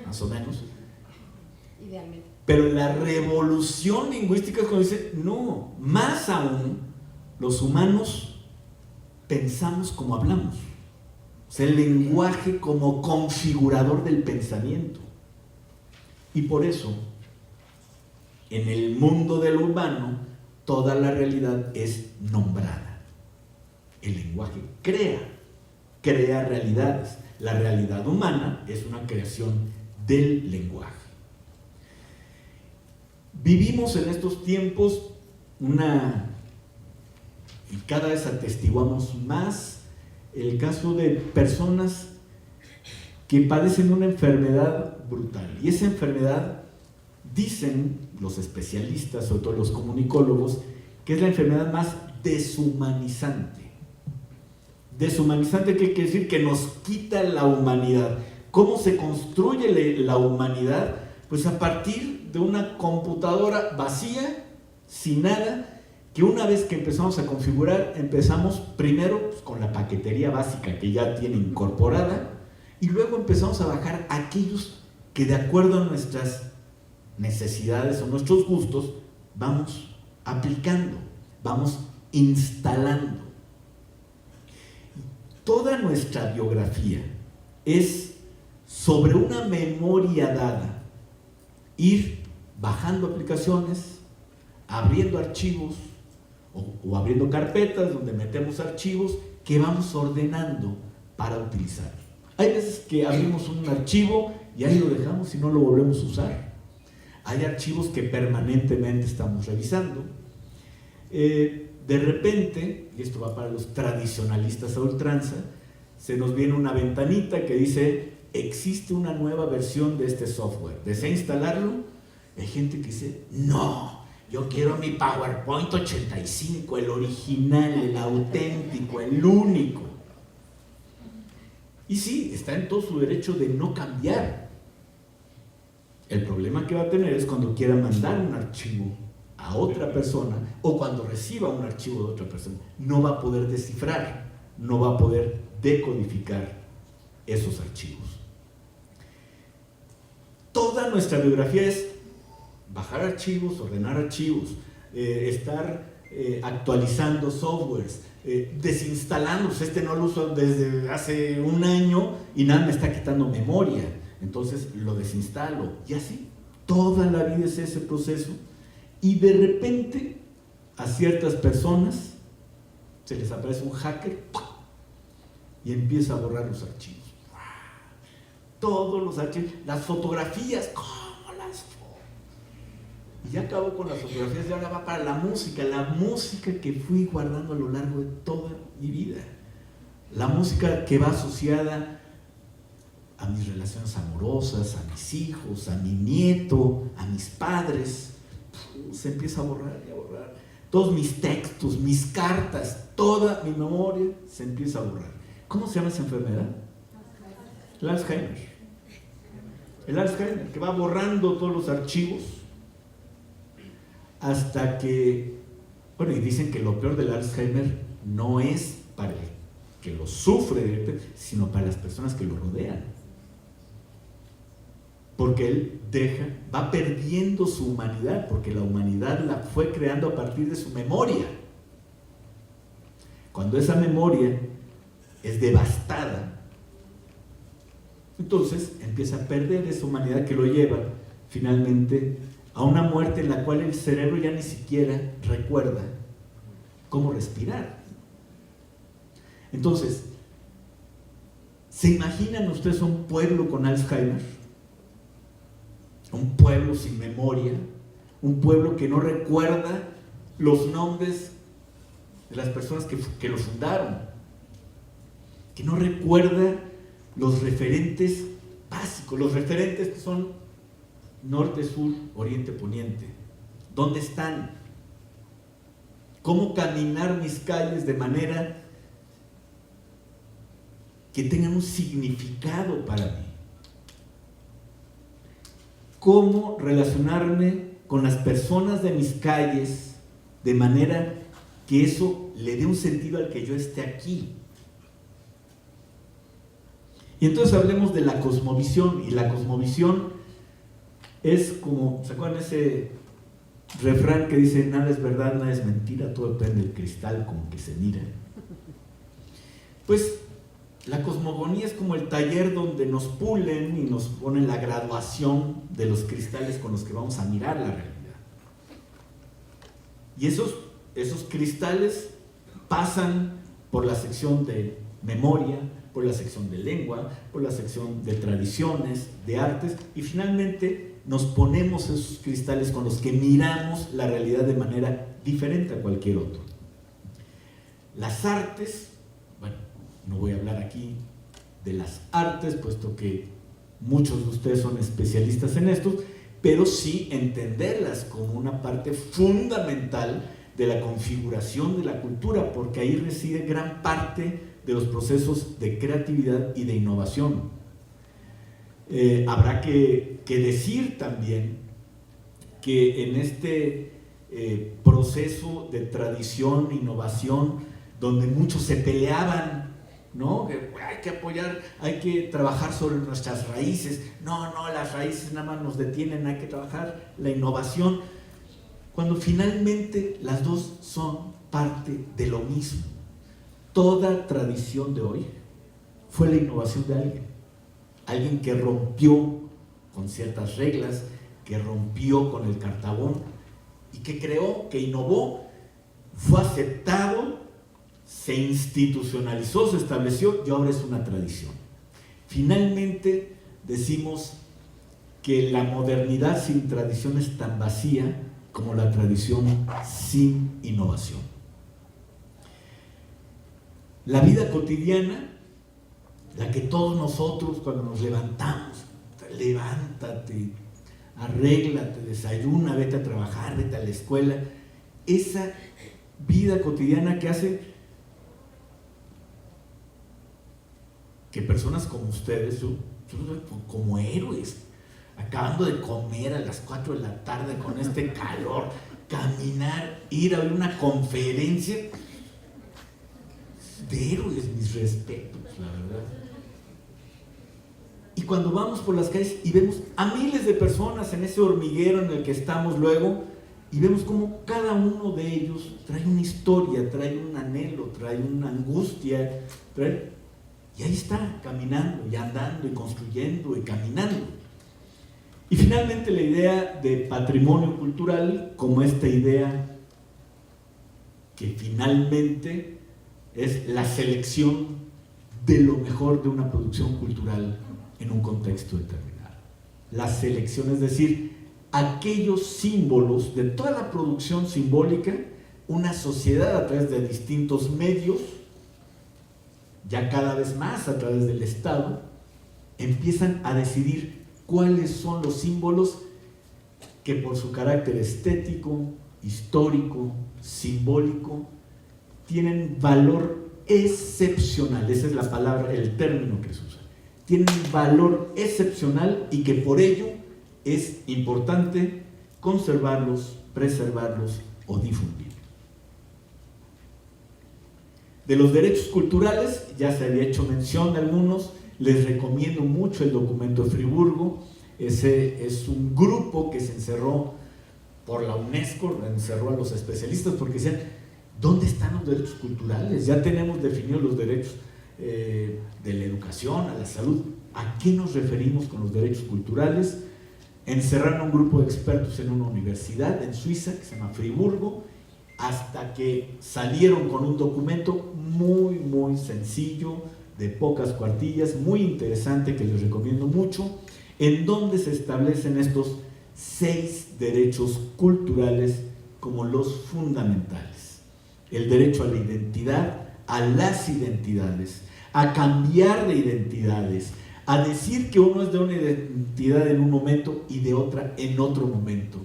más o menos. Idealmente. Pero la revolución lingüística es cuando dice, no, más aún, los humanos pensamos como hablamos. O sea, el lenguaje como configurador del pensamiento. Y por eso, en el mundo del urbano, toda la realidad es nombrada. El lenguaje crea realidades. La realidad humana es una creación del lenguaje. Vivimos en estos tiempos y cada vez atestiguamos más el caso de personas que padecen una enfermedad brutal. Y esa enfermedad, dicen los especialistas, sobre todo los comunicólogos, que es la enfermedad más deshumanizante. Deshumanizante, ¿qué quiere decir? Que nos quita la humanidad. ¿Cómo se construye la humanidad? Pues a partir de una computadora vacía, sin nada, que una vez que empezamos a configurar, empezamos primero pues, con la paquetería básica que ya tiene incorporada, y luego empezamos a bajar aquellos que de acuerdo a nuestras necesidades o nuestros gustos vamos aplicando, vamos instalando. Toda nuestra biografía es sobre una memoria dada, ir bajando aplicaciones, abriendo archivos o abriendo carpetas donde metemos archivos que vamos ordenando para utilizar. Hay veces que abrimos un archivo y ahí lo dejamos y no lo volvemos a usar. Hay archivos que permanentemente estamos revisando. De repente, y esto va para los tradicionalistas a ultranza, se nos viene una ventanita que dice, existe una nueva versión de este software. ¿Desea instalarlo? Hay gente que dice, no, Yo quiero mi PowerPoint 85, el original, el auténtico, el único. Y sí, está en todo su derecho de no cambiar. El problema que va a tener es cuando quiera mandar un archivo a otra persona o cuando reciba un archivo de otra persona. No va a poder descifrar, no va a poder decodificar esos archivos. Toda nuestra biografía es bajar archivos, ordenar archivos, estar actualizando softwares, desinstalándolos. Este no lo uso desde hace un año y nada me está quitando memoria, entonces lo desinstalo. Y así, toda la vida es ese proceso. Y de repente, a ciertas personas se les aparece un hacker y empieza a borrar los archivos. Todos los archivos, las fotografías, ¿cómo las fotos? Y ya acabó con las fotografías y ahora va para la música que fui guardando a lo largo de toda mi vida. La música que va asociada a mis relaciones amorosas, a mis hijos, a mi nieto, a mis padres. Se empieza a borrar y a borrar. Todos mis textos, mis cartas, toda mi memoria se empieza a borrar. ¿Cómo se llama esa enfermedad? El Alzheimer. El Alzheimer, que va borrando todos los archivos hasta que, bueno, y dicen que lo peor del Alzheimer no es para el que lo sufre, sino para las personas que lo rodean. Porque él va perdiendo su humanidad, porque la humanidad la fue creando a partir de su memoria. Cuando esa memoria es devastada, entonces empieza a perder esa humanidad que lo lleva finalmente a una muerte en la cual el cerebro ya ni siquiera recuerda cómo respirar. Entonces, ¿se imaginan ustedes un pueblo con Alzheimer? Un pueblo sin memoria, un pueblo que no recuerda los nombres de las personas que lo fundaron, que no recuerda los referentes básicos, los referentes que son norte, sur, oriente, poniente. ¿Dónde están? ¿Cómo caminar mis calles de manera que tengan un significado para mí? ¿Cómo relacionarme con las personas de mis calles de manera que eso le dé un sentido al que yo esté aquí? Y entonces hablemos de la cosmovisión, y la cosmovisión es como, ¿se acuerdan ese refrán que dice nada es verdad, nada es mentira, todo depende del cristal con que se mira? Pues la cosmogonía es como el taller donde nos pulen y nos ponen la graduación de los cristales con los que vamos a mirar la realidad. Y esos cristales pasan por la sección de memoria, por la sección de lengua, por la sección de tradiciones, de artes, y finalmente nos ponemos esos cristales con los que miramos la realidad de manera diferente a cualquier otro. Las artes, bueno, no voy a hablar aquí de las artes, puesto que muchos de ustedes son especialistas en esto, pero sí entenderlas como una parte fundamental de la configuración de la cultura, porque ahí reside gran parte de los procesos de creatividad y de innovación. Habrá que decir también que en este proceso de tradición, innovación, donde muchos se peleaban, ¿no? Que hay que apoyar, hay que trabajar sobre nuestras raíces. No, las raíces nada más nos detienen, hay que trabajar la innovación. Cuando finalmente las dos son parte de lo mismo. Toda tradición de hoy fue la innovación de alguien que rompió con ciertas reglas, que rompió con el cartabón y que creó, que innovó, fue aceptado, se institucionalizó, se estableció y ahora es una tradición. Finalmente decimos que la modernidad sin tradición es tan vacía como la tradición sin innovación. La vida cotidiana, la que todos nosotros cuando nos levantamos, levántate, arréglate, desayuna, vete a trabajar, vete a la escuela. Esa vida cotidiana que hace que personas como ustedes, yo los veo como héroes, acabando de comer a las 4 de la tarde con este calor, caminar, ir a una conferencia, de héroes, mis respetos, la verdad. Y cuando vamos por las calles y vemos a miles de personas en ese hormiguero en el que estamos luego, y vemos cómo cada uno de ellos trae una historia, trae un anhelo, trae una angustia, y ahí está, caminando y andando y construyendo y caminando. Y finalmente la idea de patrimonio cultural como esta idea que finalmente es la selección de lo mejor de una producción cultural en un contexto determinado. La selección, es decir, aquellos símbolos de toda la producción simbólica, una sociedad a través de distintos medios, ya cada vez más a través del Estado, empiezan a decidir cuáles son los símbolos que por su carácter estético, histórico, simbólico, tienen valor excepcional. Esa es la palabra, el término que se usa. Tienen valor excepcional y que por ello es importante conservarlos, preservarlos o difundir. De los derechos culturales, ya se había hecho mención de algunos, les recomiendo mucho el documento de Friburgo. Ese es un grupo que se encerró por la UNESCO, encerró a los especialistas porque decían, ¿dónde están los derechos culturales? Ya tenemos definidos los derechos de la educación, a la salud. ¿A qué nos referimos con los derechos culturales? Encerraron a un grupo de expertos en una universidad en Suiza que se llama Friburgo, hasta que salieron con un documento muy, muy sencillo, de pocas cuartillas, muy interesante, que les recomiendo mucho, en donde se establecen estos 6 derechos culturales como los fundamentales. El derecho a la identidad, a las identidades, a cambiar de identidades, a decir que uno es de una identidad en un momento y de otra en otro momento.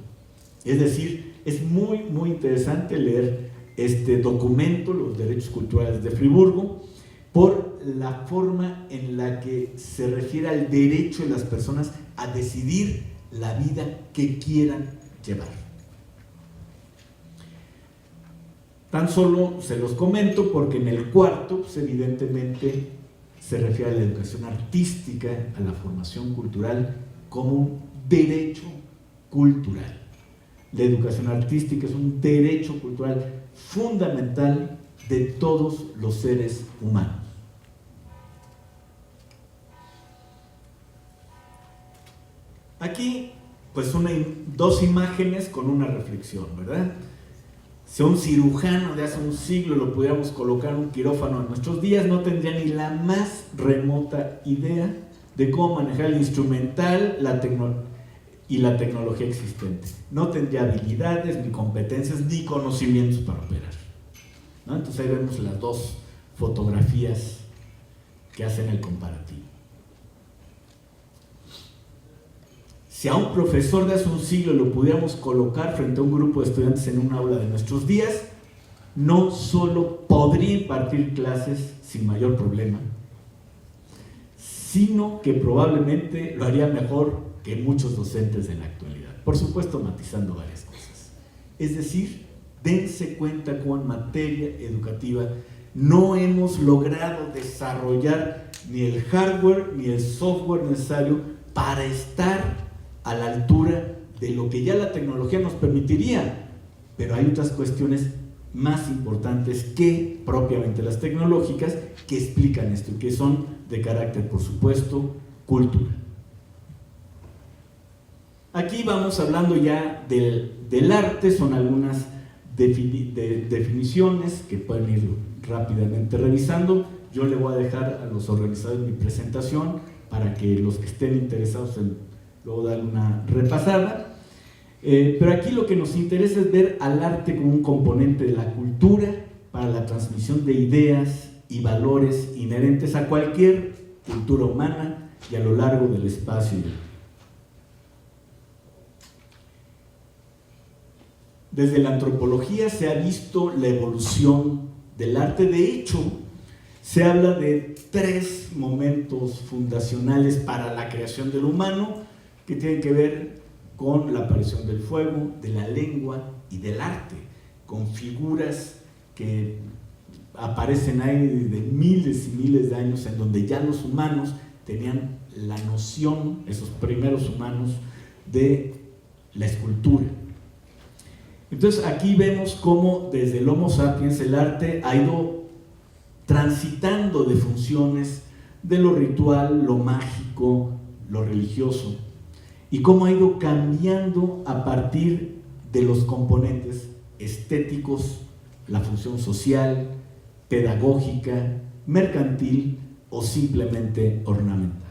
Es decir, es muy, muy interesante leer este documento, los derechos culturales de Friburgo, por la forma en la que se refiere al derecho de las personas a decidir la vida que quieran llevar. Tan solo se los comento porque en el cuarto, pues evidentemente se refiere a la educación artística, a la formación cultural como un derecho cultural. La educación artística es un derecho cultural fundamental de todos los seres humanos. Aquí, pues dos imágenes con una reflexión, ¿verdad? Si a un cirujano de hace un siglo lo pudiéramos colocar en un quirófano en nuestros días, no tendría ni la más remota idea de cómo manejar el instrumental y la tecnología existente. No tendría habilidades, ni competencias, ni conocimientos para operar, ¿no? Entonces ahí vemos las dos fotografías que hacen el comparativo. Si a un profesor de hace un siglo lo pudiéramos colocar frente a un grupo de estudiantes en un aula de nuestros días, no solo podría impartir clases sin mayor problema, sino que probablemente lo haría mejor que muchos docentes en la actualidad. Por supuesto, matizando varias cosas. Es decir, dense cuenta cómo en materia educativa no hemos logrado desarrollar ni el hardware ni el software necesario para estar a la altura de lo que ya la tecnología nos permitiría, pero hay otras cuestiones más importantes que propiamente las tecnológicas que explican esto y que son de carácter, por supuesto, cultural. Aquí vamos hablando ya del arte, son algunas definiciones que pueden ir rápidamente revisando. Yo le voy a dejar a los organizadores mi presentación para que los que estén interesados luego dar una repasada, pero aquí lo que nos interesa es ver al arte como un componente de la cultura para la transmisión de ideas y valores inherentes a cualquier cultura humana y a lo largo del espacio. desde la antropología se ha visto la evolución del arte. De hecho, se habla de 3 momentos fundacionales para la creación del humano que tienen que ver con la aparición del fuego, de la lengua y del arte, con figuras que aparecen ahí de miles y miles de años, en donde ya los humanos tenían la noción, esos primeros humanos, de la escultura. Entonces aquí vemos cómo desde el Homo sapiens el arte ha ido transitando de funciones de lo ritual, lo mágico, lo religioso, y cómo ha ido cambiando a partir de los componentes estéticos, la función social, pedagógica, mercantil o simplemente ornamental.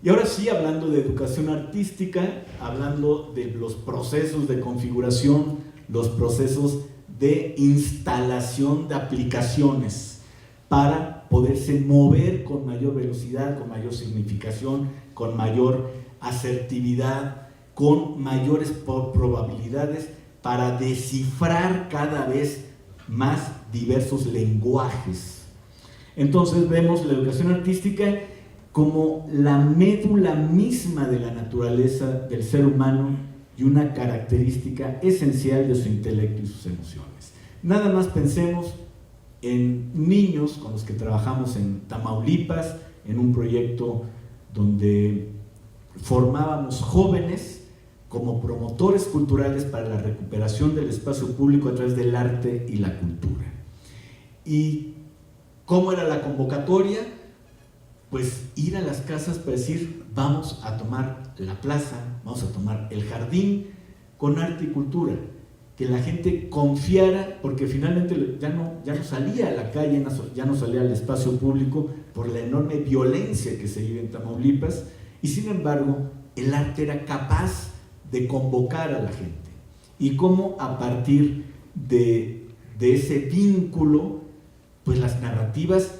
Y ahora sí, hablando de educación artística, hablando de los procesos de configuración, los procesos de instalación de aplicaciones para poderse mover con mayor velocidad, con mayor significación, con mayor asertividad, con mayores probabilidades para descifrar cada vez más diversos lenguajes. Entonces vemos la educación artística como la médula misma de la naturaleza del ser humano y una característica esencial de su intelecto y sus emociones. Nada más pensemos en niños con los que trabajamos en Tamaulipas, en un proyecto donde formábamos jóvenes como promotores culturales para la recuperación del espacio público a través del arte y la cultura. ¿Y cómo era la convocatoria? Pues ir a las casas para decir, vamos a tomar la plaza, vamos a tomar el jardín con arte y cultura, que la gente confiara, porque finalmente ya no salía a la calle, ya no salía al espacio público por la enorme violencia que se vive en Tamaulipas, y sin embargo el arte era capaz de convocar a la gente, y cómo a partir de ese vínculo, pues las narrativas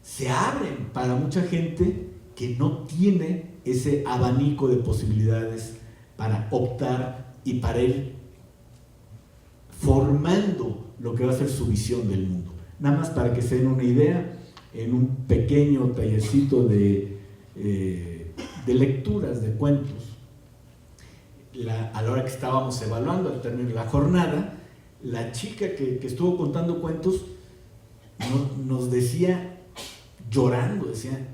se abren para mucha gente que no tiene ese abanico de posibilidades para optar y para ir formando lo que va a ser su visión del mundo. Nada más para que se den una idea, en un pequeño tallercito de lecturas de cuentos, a la hora que estábamos evaluando al terminar la jornada, la chica que estuvo contando cuentos nos decía, llorando, decía,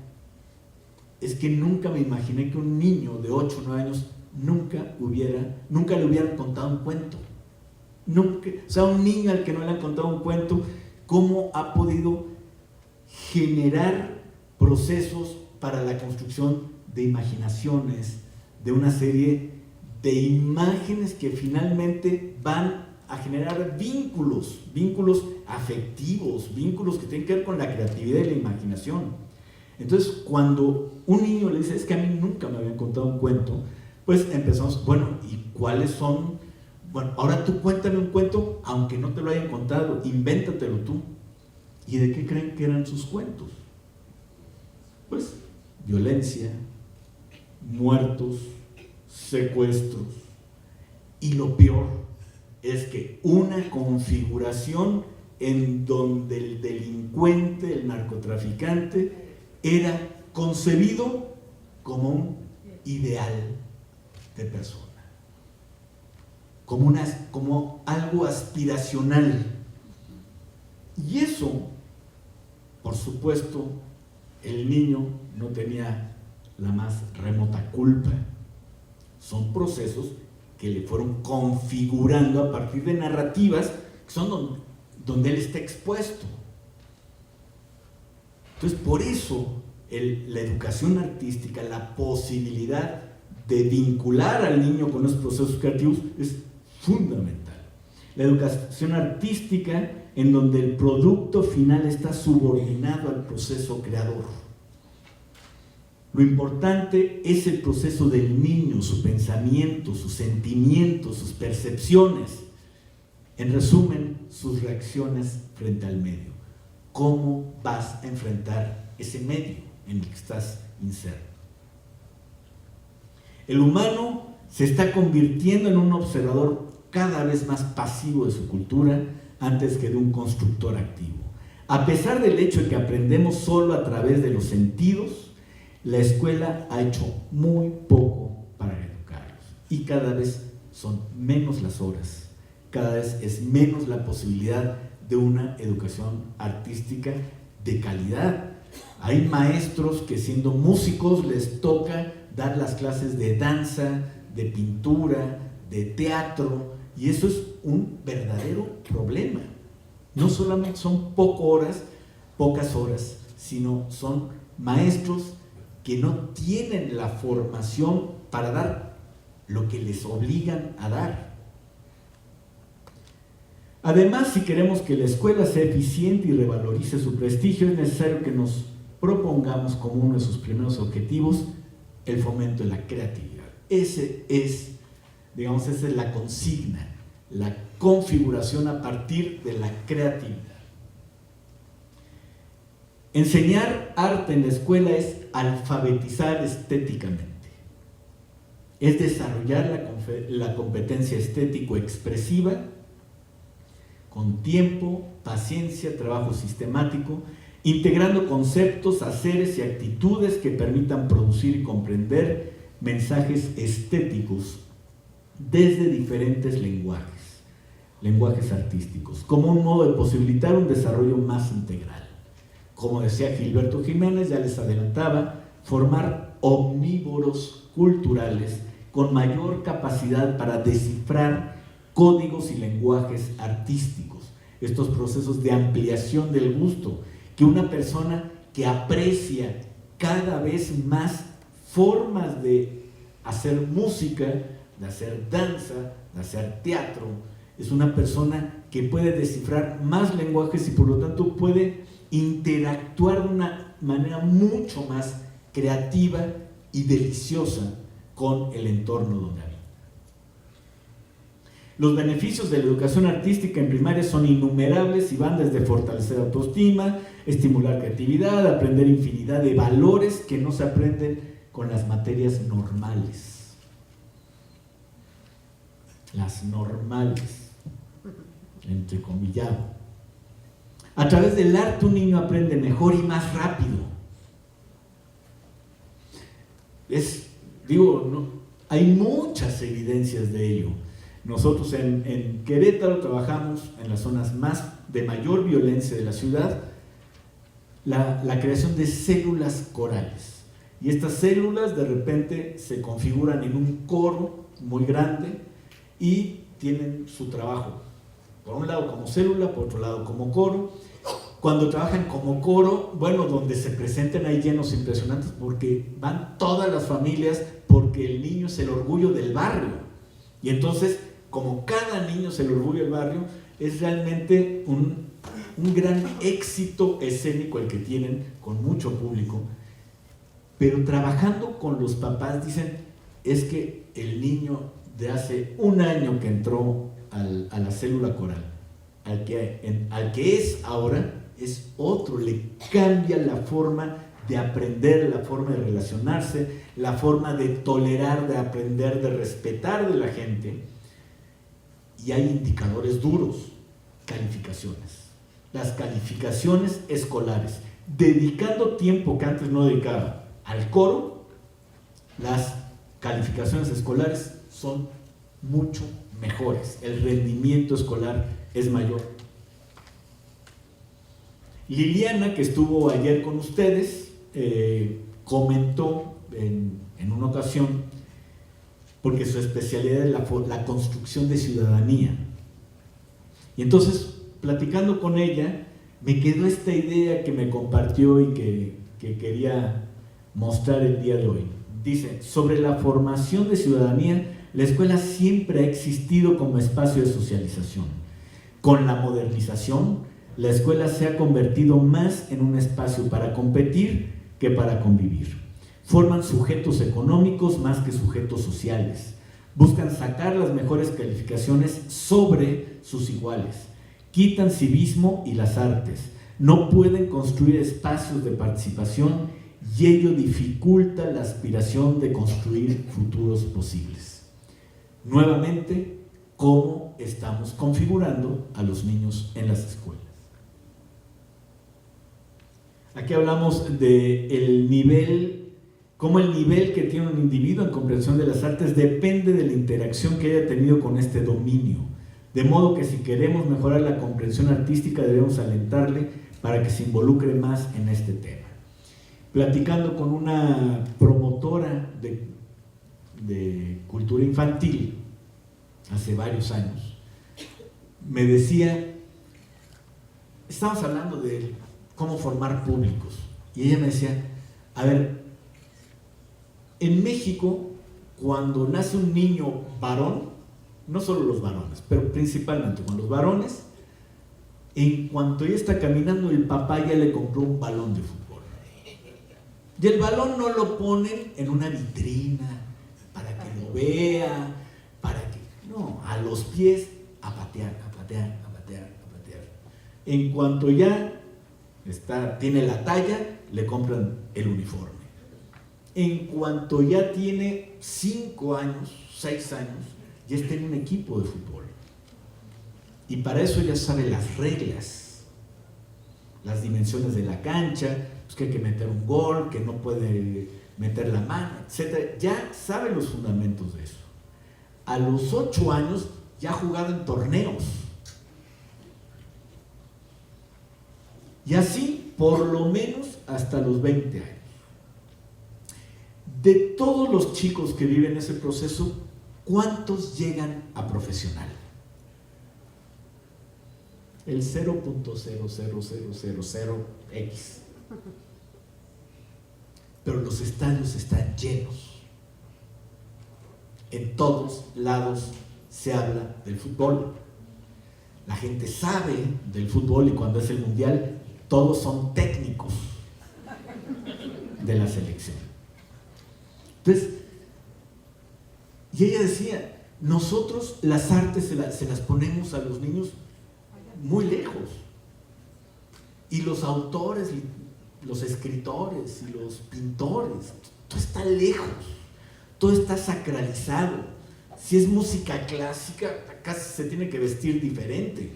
es que nunca me imaginé que un niño de 8 o 9 años nunca le hubieran contado un cuento. Nunca, o sea, un niño al que no le han contado un cuento, ¿cómo ha podido generar procesos para la construcción de imaginaciones, de una serie de imágenes que finalmente van a generar vínculos afectivos, vínculos que tienen que ver con la creatividad y la imaginación? Entonces, cuando un niño le dice, es que a mí nunca me habían contado un cuento, pues empezamos, bueno, ¿y cuáles son? Bueno, ahora tú cuéntame un cuento, aunque no te lo hayan contado, invéntatelo tú. ¿Y de qué creen que eran sus cuentos? Pues, violencia, muertos, secuestros, y lo peor es que una configuración en donde el delincuente, el narcotraficante, era concebido como un ideal de persona, como algo aspiracional. Y eso, por supuesto, el niño no tenía la más remota culpa. Son procesos que le fueron configurando a partir de narrativas que son donde él está expuesto. Entonces, por eso la educación artística, la posibilidad de vincular al niño con esos procesos creativos es fundamental. La educación artística en donde el producto final está subordinado al proceso creador. Lo importante es el proceso del niño, su pensamiento, sus sentimientos, sus percepciones. En resumen, sus reacciones frente al medio. ¿Cómo vas a enfrentar ese medio en el que estás inserto? El humano se está convirtiendo en un observador cada vez más pasivo de su cultura antes que de un constructor activo. A pesar del hecho de que aprendemos solo a través de los sentidos, la escuela ha hecho muy poco para educarlos y cada vez son menos las horas, cada vez es menos la posibilidad de una educación artística de calidad. Hay maestros que siendo músicos les toca dar las clases de danza, de pintura, de teatro, y eso es un verdadero problema. No solamente son pocas horas, sino son maestros que no tienen la formación para dar lo que les obligan a dar. Además, si queremos que la escuela sea eficiente y revalorice su prestigio, es necesario que nos propongamos como uno de sus primeros objetivos el fomento de la creatividad. Esa es la consigna, la configuración a partir de la creatividad. Enseñar arte en la escuela es alfabetizar estéticamente, es desarrollar la competencia estético-expresiva con tiempo, paciencia, trabajo sistemático, integrando conceptos, haceres y actitudes que permitan producir y comprender mensajes estéticos desde diferentes lenguajes artísticos, como un modo de posibilitar un desarrollo más integral. Como decía Gilberto Jiménez, ya les adelantaba, formar omnívoros culturales con mayor capacidad para descifrar códigos y lenguajes artísticos, estos procesos de ampliación del gusto, que una persona que aprecia cada vez más formas de hacer música, de hacer danza, de hacer teatro, es una persona que puede descifrar más lenguajes y por lo tanto puede interactuar de una manera mucho más creativa y deliciosa con el entorno donde habita. Los beneficios de la educación artística en primaria son innumerables y van desde fortalecer autoestima, estimular creatividad, aprender infinidad de valores que no se aprenden con las materias normales. Las normales, entrecomillado. A través del arte un niño aprende mejor y más rápido. Hay muchas evidencias de ello. Nosotros en Querétaro trabajamos en las zonas de mayor violencia de la ciudad, la creación de células corales. Y estas células de repente se configuran en un coro muy grande y tienen su trabajo, por un lado como célula, por otro lado como coro. Cuando trabajan como coro, donde se presentan hay llenos impresionantes porque van todas las familias, porque el niño es el orgullo del barrio. Y entonces, como cada niño es el orgullo del barrio, es realmente un gran éxito escénico el que tienen con mucho público. Pero trabajando con los papás dicen, es que el niño de hace un año que entró a la célula coral, al que es ahora, es otro, le cambia la forma de aprender, la forma de relacionarse, la forma de tolerar, de aprender, de respetar de la gente. Y hay indicadores duros, calificaciones. Las calificaciones escolares, dedicando tiempo que antes no dedicaba al coro, las calificaciones escolares son mucho mejores, el rendimiento escolar es mayor. Liliana, que estuvo ayer con ustedes, comentó en una ocasión, porque su especialidad es la construcción de ciudadanía. Y entonces, platicando con ella, me quedó esta idea que me compartió y que quería mostrar el día de hoy. Dice, sobre la formación de ciudadanía, la escuela siempre ha existido como espacio de socialización. Con la modernización, la escuela se ha convertido más en un espacio para competir que para convivir. Forman sujetos económicos más que sujetos sociales. Buscan sacar las mejores calificaciones sobre sus iguales. Quitan civismo y las artes. No pueden construir espacios de participación y ello dificulta la aspiración de construir futuros posibles. nuevamente cómo estamos configurando a los niños en las escuelas. Aquí hablamos de el nivel, cómo el nivel que tiene un individuo en comprensión de las artes depende de la interacción que haya tenido con este dominio. De modo que si queremos mejorar la comprensión artística debemos alentarle para que se involucre más en este tema. Platicando con una promotora de cultura infantil hace varios años, me decía, estábamos hablando de cómo formar públicos, y ella me decía, a ver, en México, cuando nace un niño varón, no solo los varones, pero principalmente con los varones, en cuanto ya está caminando, el papá ya le compró un balón de fútbol. Y el balón no lo ponen en una vitrina para que lo vea, para que... No, a los pies, a patear, a patear, a patear, a patear. En cuanto ya tiene la talla, le compran el uniforme. En cuanto ya tiene 5 años, 6 años, ya está en un equipo de fútbol. Y para eso ya sabe las reglas, las dimensiones de la cancha, pues que hay que meter un gol, que no puede meter la mano, etc. Ya sabe los fundamentos de eso. A los 8 años ya ha jugado en torneos. Y así, por lo menos, hasta los 20 años. De todos los chicos que viven ese proceso, ¿cuántos llegan a profesional? El 0.00000x. Pero los estadios están llenos. En todos lados se habla del fútbol. La gente sabe del fútbol y cuando es el mundial, todos son técnicos de la selección. Entonces, y ella decía, nosotros las artes se las ponemos a los niños muy lejos. Y los autores, los escritores y los pintores, todo está lejos, todo está sacralizado. Si es música clásica, acá se tiene que vestir diferente.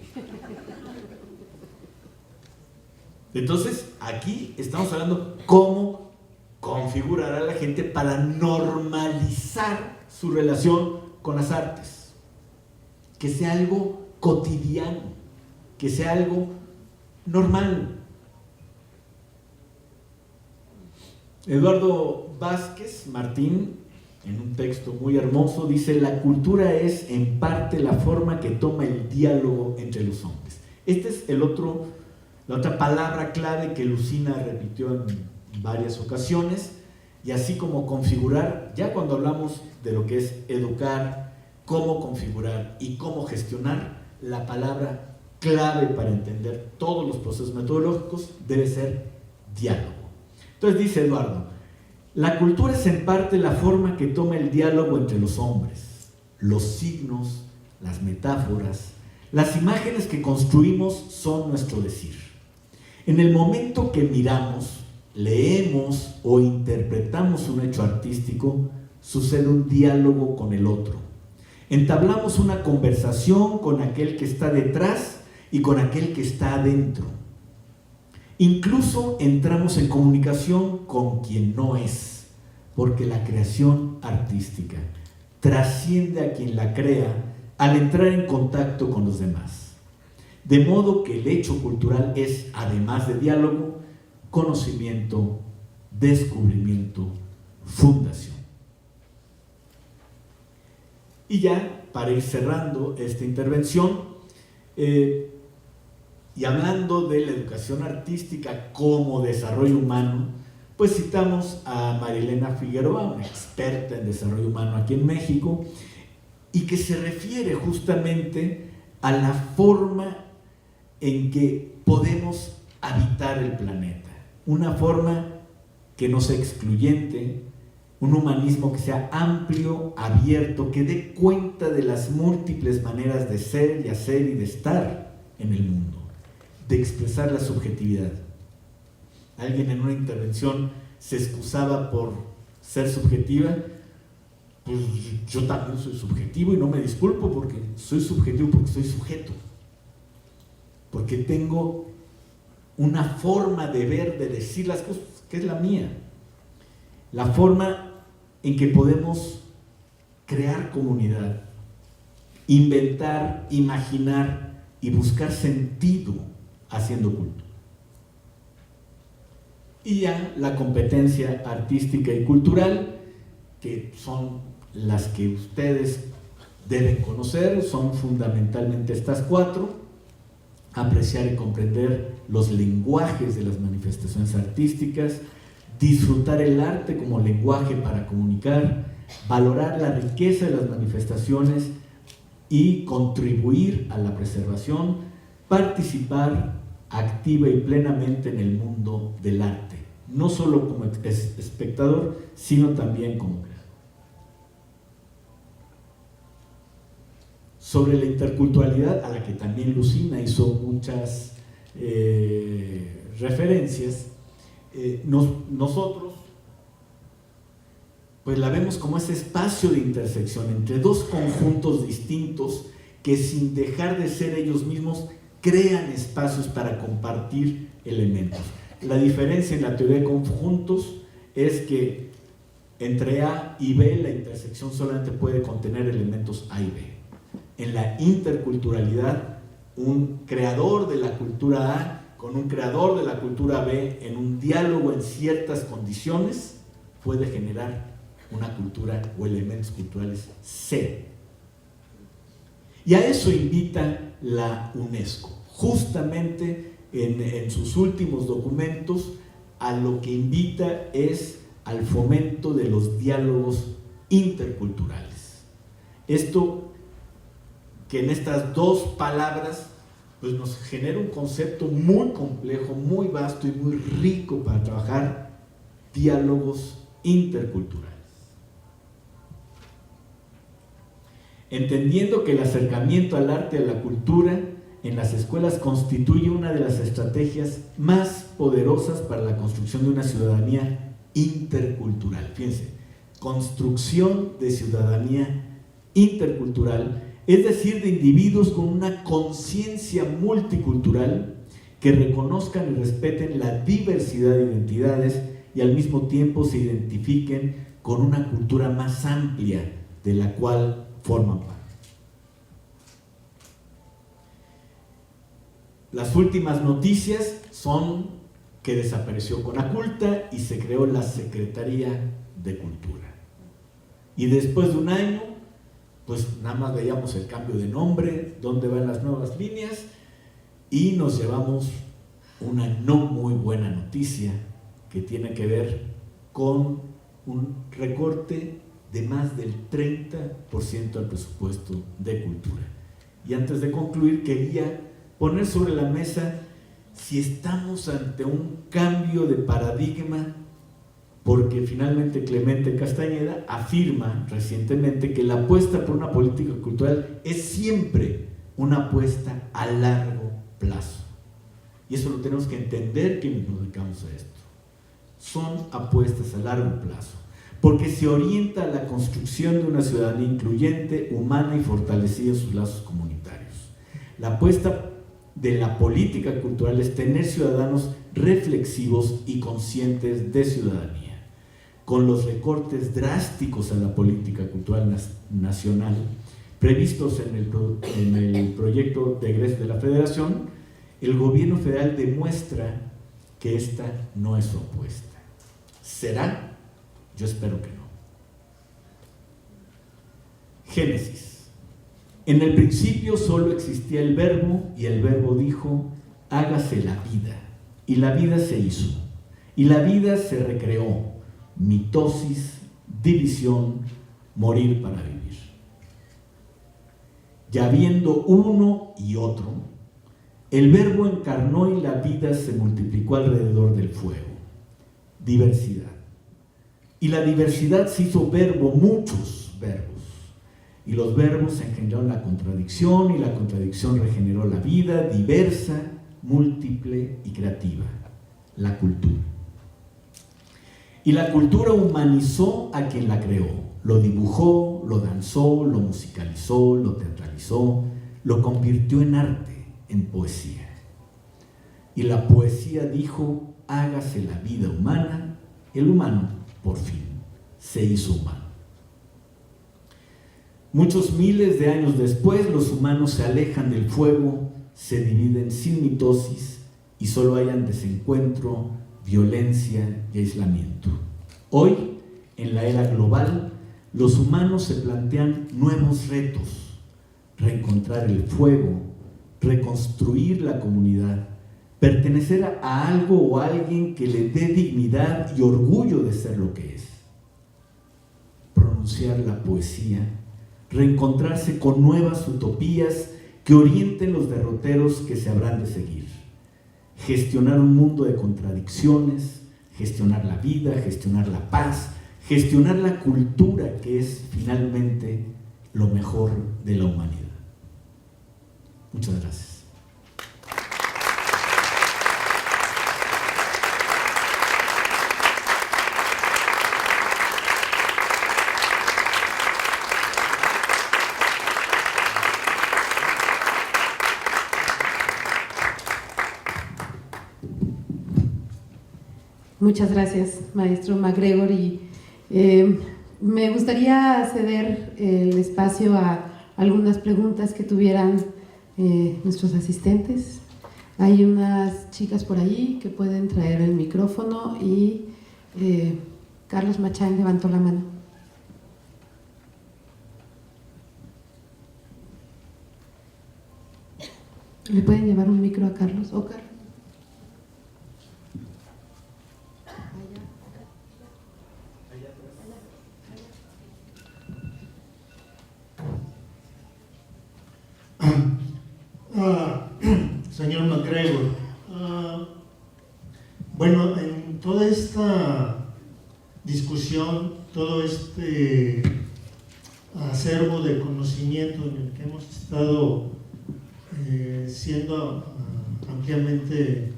Entonces, aquí estamos hablando cómo configurar a la gente para normalizar su relación con las artes. Que sea algo cotidiano, que sea algo normal. Eduardo Vázquez Martín, en un texto muy hermoso, dice: la cultura es en parte la forma que toma el diálogo entre los hombres. Esta es la otra palabra clave que Lucina repitió en varias ocasiones, y así como configurar, ya cuando hablamos de lo que es educar, cómo configurar y cómo gestionar, la palabra clave para entender todos los procesos metodológicos debe ser diálogo. Entonces dice Eduardo: la cultura es en parte la forma que toma el diálogo entre los hombres, los signos, las metáforas, las imágenes que construimos son nuestro decir. En el momento que miramos, leemos o interpretamos un hecho artístico, sucede un diálogo con el otro. Entablamos una conversación con aquel que está detrás y con aquel que está adentro. Incluso entramos en comunicación con quien no es, porque la creación artística trasciende a quien la crea al entrar en contacto con los demás. De modo que el hecho cultural es, además de diálogo, conocimiento, descubrimiento, fundación. Y ya, para ir cerrando esta intervención, y hablando de la educación artística como desarrollo humano, pues citamos a Marilena Figueroa, una experta en desarrollo humano aquí en México, y que se refiere justamente a la forma en que podemos habitar el planeta. Una forma que no sea excluyente, un humanismo que sea amplio, abierto, que dé cuenta de las múltiples maneras de ser y hacer y de estar en el mundo, de expresar la subjetividad. Alguien en una intervención se excusaba por ser subjetiva. pues yo también soy subjetivo y no me disculpo porque soy subjetivo, porque soy sujeto. Porque tengo una forma de ver, de decir las cosas, que es la mía. La forma en que podemos crear comunidad, inventar, imaginar y buscar sentido haciendo culto. Y ya la competencia artística y cultural, que son las que ustedes deben conocer, son fundamentalmente estas 4: apreciar y comprender los lenguajes de las manifestaciones artísticas, disfrutar el arte como lenguaje para comunicar, valorar la riqueza de las manifestaciones y contribuir a la preservación, participar activa y plenamente en el mundo del arte, no solo como espectador, sino también como creador. Sobre la interculturalidad, a la que también Lucina hizo muchas referencias, nosotros pues la vemos como ese espacio de intersección entre dos conjuntos distintos que, sin dejar de ser ellos mismos, crean espacios para compartir elementos. La diferencia en la teoría de conjuntos es que entre A y B la intersección solamente puede contener elementos A y B. En la interculturalidad, un creador de la cultura A con un creador de la cultura B en un diálogo en ciertas condiciones puede generar una cultura o elementos culturales C. Y a eso invita la UNESCO, justamente en sus últimos documentos. A lo que invita es al fomento de los diálogos interculturales. Esto que en estas 2 palabras pues nos genera un concepto muy complejo, muy vasto y muy rico para trabajar: diálogos interculturales. Entendiendo que el acercamiento al arte y a la cultura en las escuelas constituye una de las estrategias más poderosas para la construcción de una ciudadanía intercultural. Fíjense, construcción de ciudadanía intercultural, es decir, de individuos con una conciencia multicultural que reconozcan y respeten la diversidad de identidades y al mismo tiempo se identifiquen con una cultura más amplia de la cual forman parte. Las últimas noticias son que desapareció Conaculta y se creó la Secretaría de Cultura. Y después de un año, pues nada más veíamos el cambio de nombre, dónde van las nuevas líneas, y nos llevamos una no muy buena noticia que tiene que ver con un recorte de más del 30% al presupuesto de cultura. Y antes de concluir, quería poner sobre la mesa si estamos ante un cambio de paradigma, porque finalmente Clemente Castañeda afirma recientemente que la apuesta por una política cultural es siempre una apuesta a largo plazo. Y eso lo tenemos que entender quienes nos dedicamos a esto. Son apuestas a largo plazo, porque se orienta a la construcción de una ciudadanía incluyente, humana y fortalecida en sus lazos comunitarios. La apuesta de la política cultural es tener ciudadanos reflexivos y conscientes de ciudadanía. Con los recortes drásticos a la política cultural nacional previstos en el proyecto de egreso de la Federación, el gobierno federal demuestra que esta no es su apuesta. ¿Será? Yo espero que no. Génesis. En el principio solo existía el verbo, y el verbo dijo: hágase la vida. Y la vida se hizo. Y la vida se recreó. Mitosis, división, morir para vivir. Ya habiendo uno y otro, el verbo encarnó y la vida se multiplicó alrededor del fuego. Diversidad. Y la diversidad se hizo verbo, muchos verbos. Y los verbos engendraron la contradicción, y la contradicción regeneró la vida diversa, múltiple y creativa, la cultura. Y la cultura humanizó a quien la creó, Lo dibujó, lo danzó, lo musicalizó, lo teatralizó, lo convirtió en arte, en poesía. Y la poesía dijo: hágase la vida humana. El humano, por fin, se hizo humano. Muchos miles de años después, los humanos se alejan del fuego, se dividen sin mitosis y solo hayan desencuentro, violencia y aislamiento. Hoy, en la era global, los humanos se plantean nuevos retos: reencontrar el fuego, reconstruir la comunidad, pertenecer a algo o a alguien que le dé dignidad y orgullo de ser lo que es, pronunciar la poesía, reencontrarse con nuevas utopías que orienten los derroteros que se habrán de seguir, gestionar un mundo de contradicciones, gestionar la vida, gestionar la paz, gestionar la cultura, que es finalmente lo mejor de la humanidad. Muchas gracias. Muchas gracias, maestro MacGregor. Y me gustaría ceder el espacio a algunas preguntas que tuvieran nuestros asistentes. Hay unas chicas por ahí que pueden traer el micrófono y Carlos Machán levantó la mano. ¿Le pueden llevar un micro a Carlos? ¿O Carlos? Señor MacGregor, bueno, en toda esta discusión, todo este acervo de conocimiento en el que hemos estado siendo ampliamente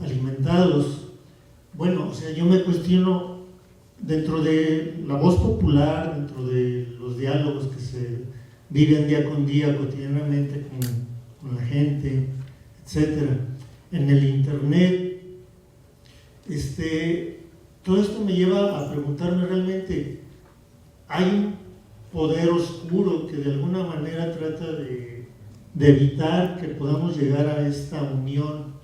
alimentados, bueno, o sea, yo me cuestiono dentro de la voz popular, dentro de los diálogos que se viven día con día, cotidianamente con la gente, etcétera. En el internet, todo esto me lleva a preguntarme realmente, ¿hay un poder oscuro que de alguna manera trata de evitar que podamos llegar a esta unión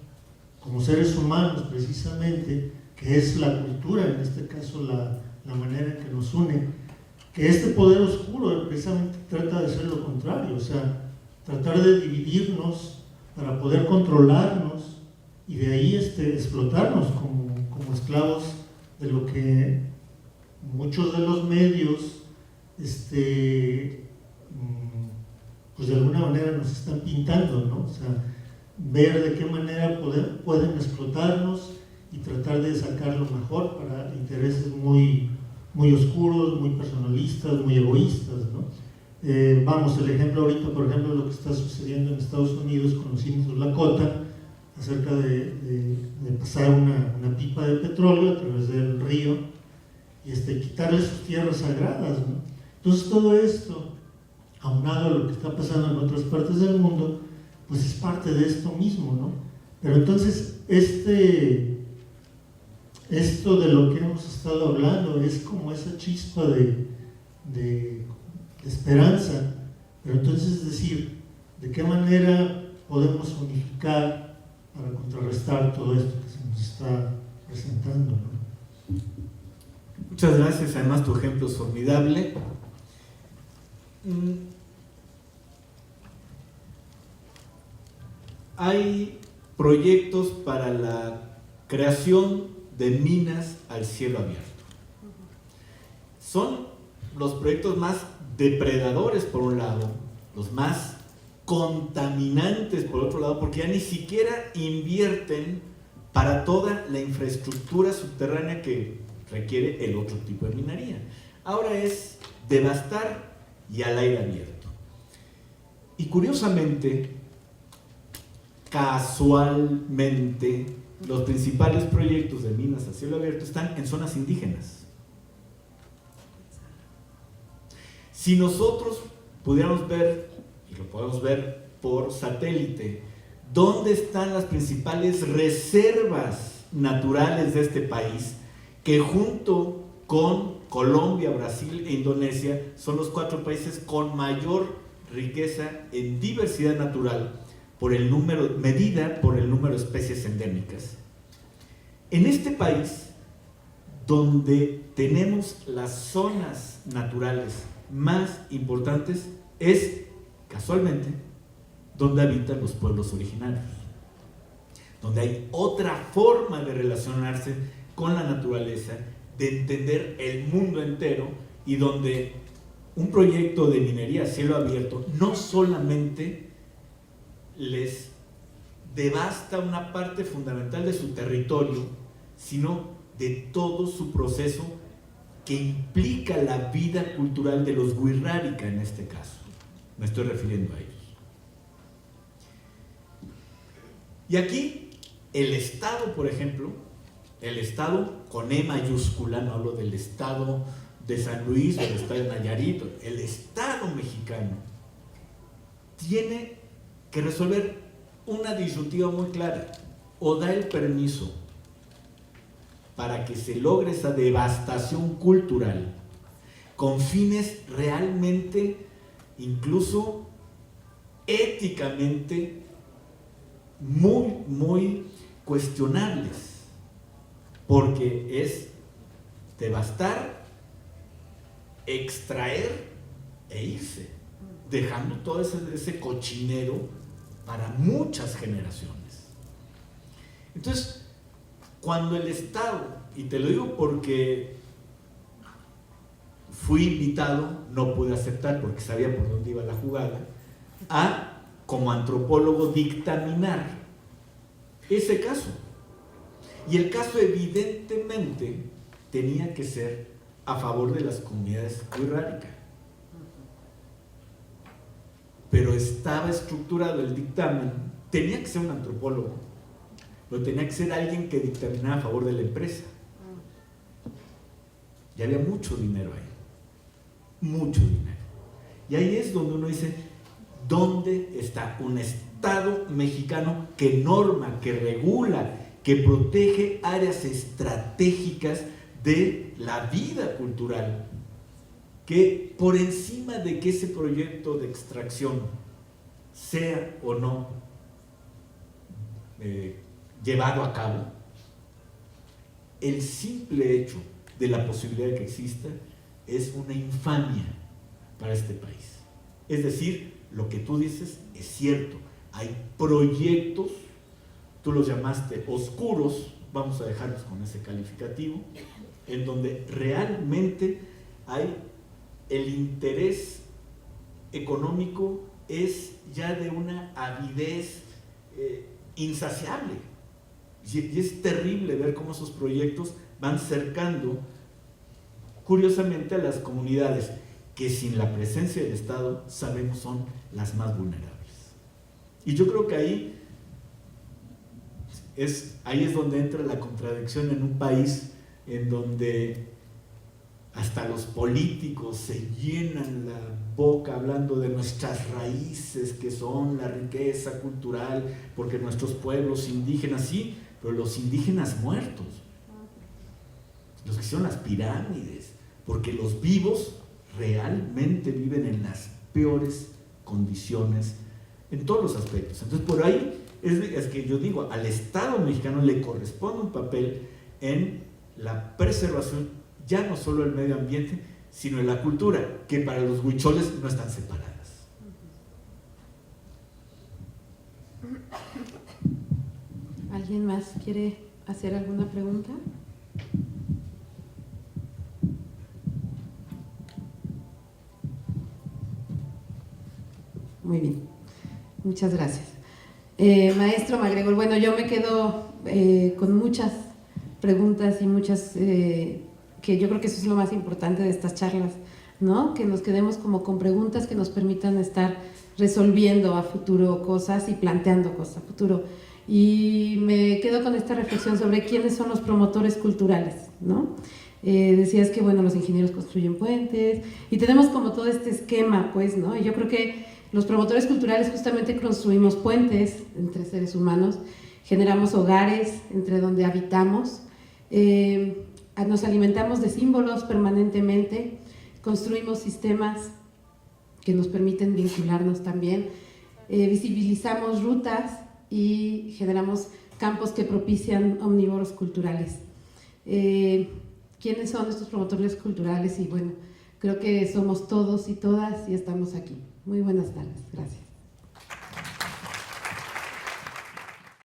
como seres humanos, precisamente, que es la cultura, en este caso la manera en que nos une? Que este poder oscuro precisamente trata de hacer lo contrario, o sea, tratar de dividirnos para poder controlarnos y de ahí explotarnos como esclavos de lo que muchos de los medios pues de alguna manera nos están pintando, ¿no? O sea, ver de qué manera pueden explotarnos y tratar de sacar lo mejor para intereses muy oscuros, muy personalistas, muy egoístas, ¿no? Vamos, el ejemplo ahorita, por ejemplo, lo que está sucediendo en Estados Unidos con los indios Lakota, acerca de pasar una pipa de petróleo a través del río y quitarles sus tierras sagradas, ¿no? Entonces todo esto, aunado a lo que está pasando en otras partes del mundo, pues es parte de esto mismo, ¿no? Pero entonces esto de lo que hemos estado hablando es como esa chispa de esperanza, pero entonces es decir, ¿de qué manera podemos unificar para contrarrestar todo esto que se nos está presentando, ¿no? Muchas gracias, además tu ejemplo es formidable. Hay proyectos para la creación de minas al cielo abierto. Son los proyectos más depredadores por un lado, los más contaminantes por otro lado, porque ya ni siquiera invierten para toda la infraestructura subterránea que requiere el otro tipo de minería. Ahora es devastar y al aire abierto. Y curiosamente, casualmente, los principales proyectos de minas a cielo abierto están en zonas indígenas. Si nosotros pudiéramos ver, y lo podemos ver por satélite, dónde están las principales reservas naturales de este país, que junto con Colombia, Brasil e Indonesia son los 4 países con mayor riqueza en diversidad natural medida por el número de especies endémicas. En este país, donde tenemos las zonas naturales más importantes, es casualmente donde habitan los pueblos originarios, donde hay otra forma de relacionarse con la naturaleza, de entender el mundo entero, y donde un proyecto de minería a cielo abierto no solamente les devasta una parte fundamental de su territorio, sino de todo su proceso que implica la vida cultural de los Wixárika en este caso. Me estoy refiriendo a ellos. Y aquí el Estado, por ejemplo, el Estado con E mayúscula, no hablo del Estado de San Luis, del Estado de Nayarit, el Estado mexicano tiene que resolver una disyuntiva muy clara: o da el permiso para que se logre esa devastación cultural con fines realmente, incluso éticamente, muy cuestionables, porque es devastar, extraer e irse, dejando todo ese cochinero para muchas generaciones. Entonces, cuando el Estado, y te lo digo porque fui invitado, no pude aceptar porque sabía por dónde iba la jugada, a, como antropólogo, dictaminar ese caso. Y el caso evidentemente tenía que ser a favor de las comunidades Wixárika. Pero estaba estructurado el dictamen, tenía que ser un antropólogo, pero tenía que ser alguien que dictaminara a favor de la empresa. Y había mucho dinero ahí, mucho dinero. Y ahí es donde uno dice, ¿dónde está un Estado mexicano que norma, que regula, que protege áreas estratégicas de la vida cultural? Que por encima de que ese proyecto de extracción sea o no llevado a cabo, el simple hecho de la posibilidad de que exista es una infamia para este país. Es decir, lo que tú dices es cierto, hay proyectos, tú los llamaste oscuros, vamos a dejarlos con ese calificativo, en donde realmente hay el interés económico, es ya de una avidez insaciable. Y es terrible ver cómo esos proyectos van cercando curiosamente a las comunidades que sin la presencia del Estado sabemos son las más vulnerables. Y yo creo que ahí es donde entra la contradicción en un país en donde hasta los políticos se llenan la boca hablando de nuestras raíces, que son la riqueza cultural, porque nuestros pueblos indígenas, sí, pero los indígenas muertos, los que hicieron las pirámides, porque los vivos realmente viven en las peores condiciones en todos los aspectos. Entonces, por ahí es que yo digo, al Estado mexicano le corresponde un papel en la preservación, ya no solo del medio ambiente, sino de la cultura, que para los huicholes no están separadas. ¿Alguien más quiere hacer alguna pregunta? Muy bien, muchas gracias. Maestro MacGregor, bueno, yo me quedo con muchas preguntas y muchas, que yo creo que eso es lo más importante de estas charlas, ¿no? Que nos quedemos como con preguntas que nos permitan estar resolviendo a futuro cosas y planteando cosas a futuro. Y me quedo con esta reflexión sobre quiénes son los promotores culturales, ¿no? Decías que, bueno, los ingenieros construyen puentes y tenemos como todo este esquema, pues, ¿no? Y yo creo que los promotores culturales justamente construimos puentes entre seres humanos, generamos hogares entre donde habitamos, nos alimentamos de símbolos permanentemente, construimos sistemas que nos permiten vincularnos también, visibilizamos rutas y generamos campos que propician omnívoros culturales. ¿Quiénes son estos promotores culturales? Y bueno, creo que somos todos y todas y estamos aquí. Muy buenas tardes. Gracias.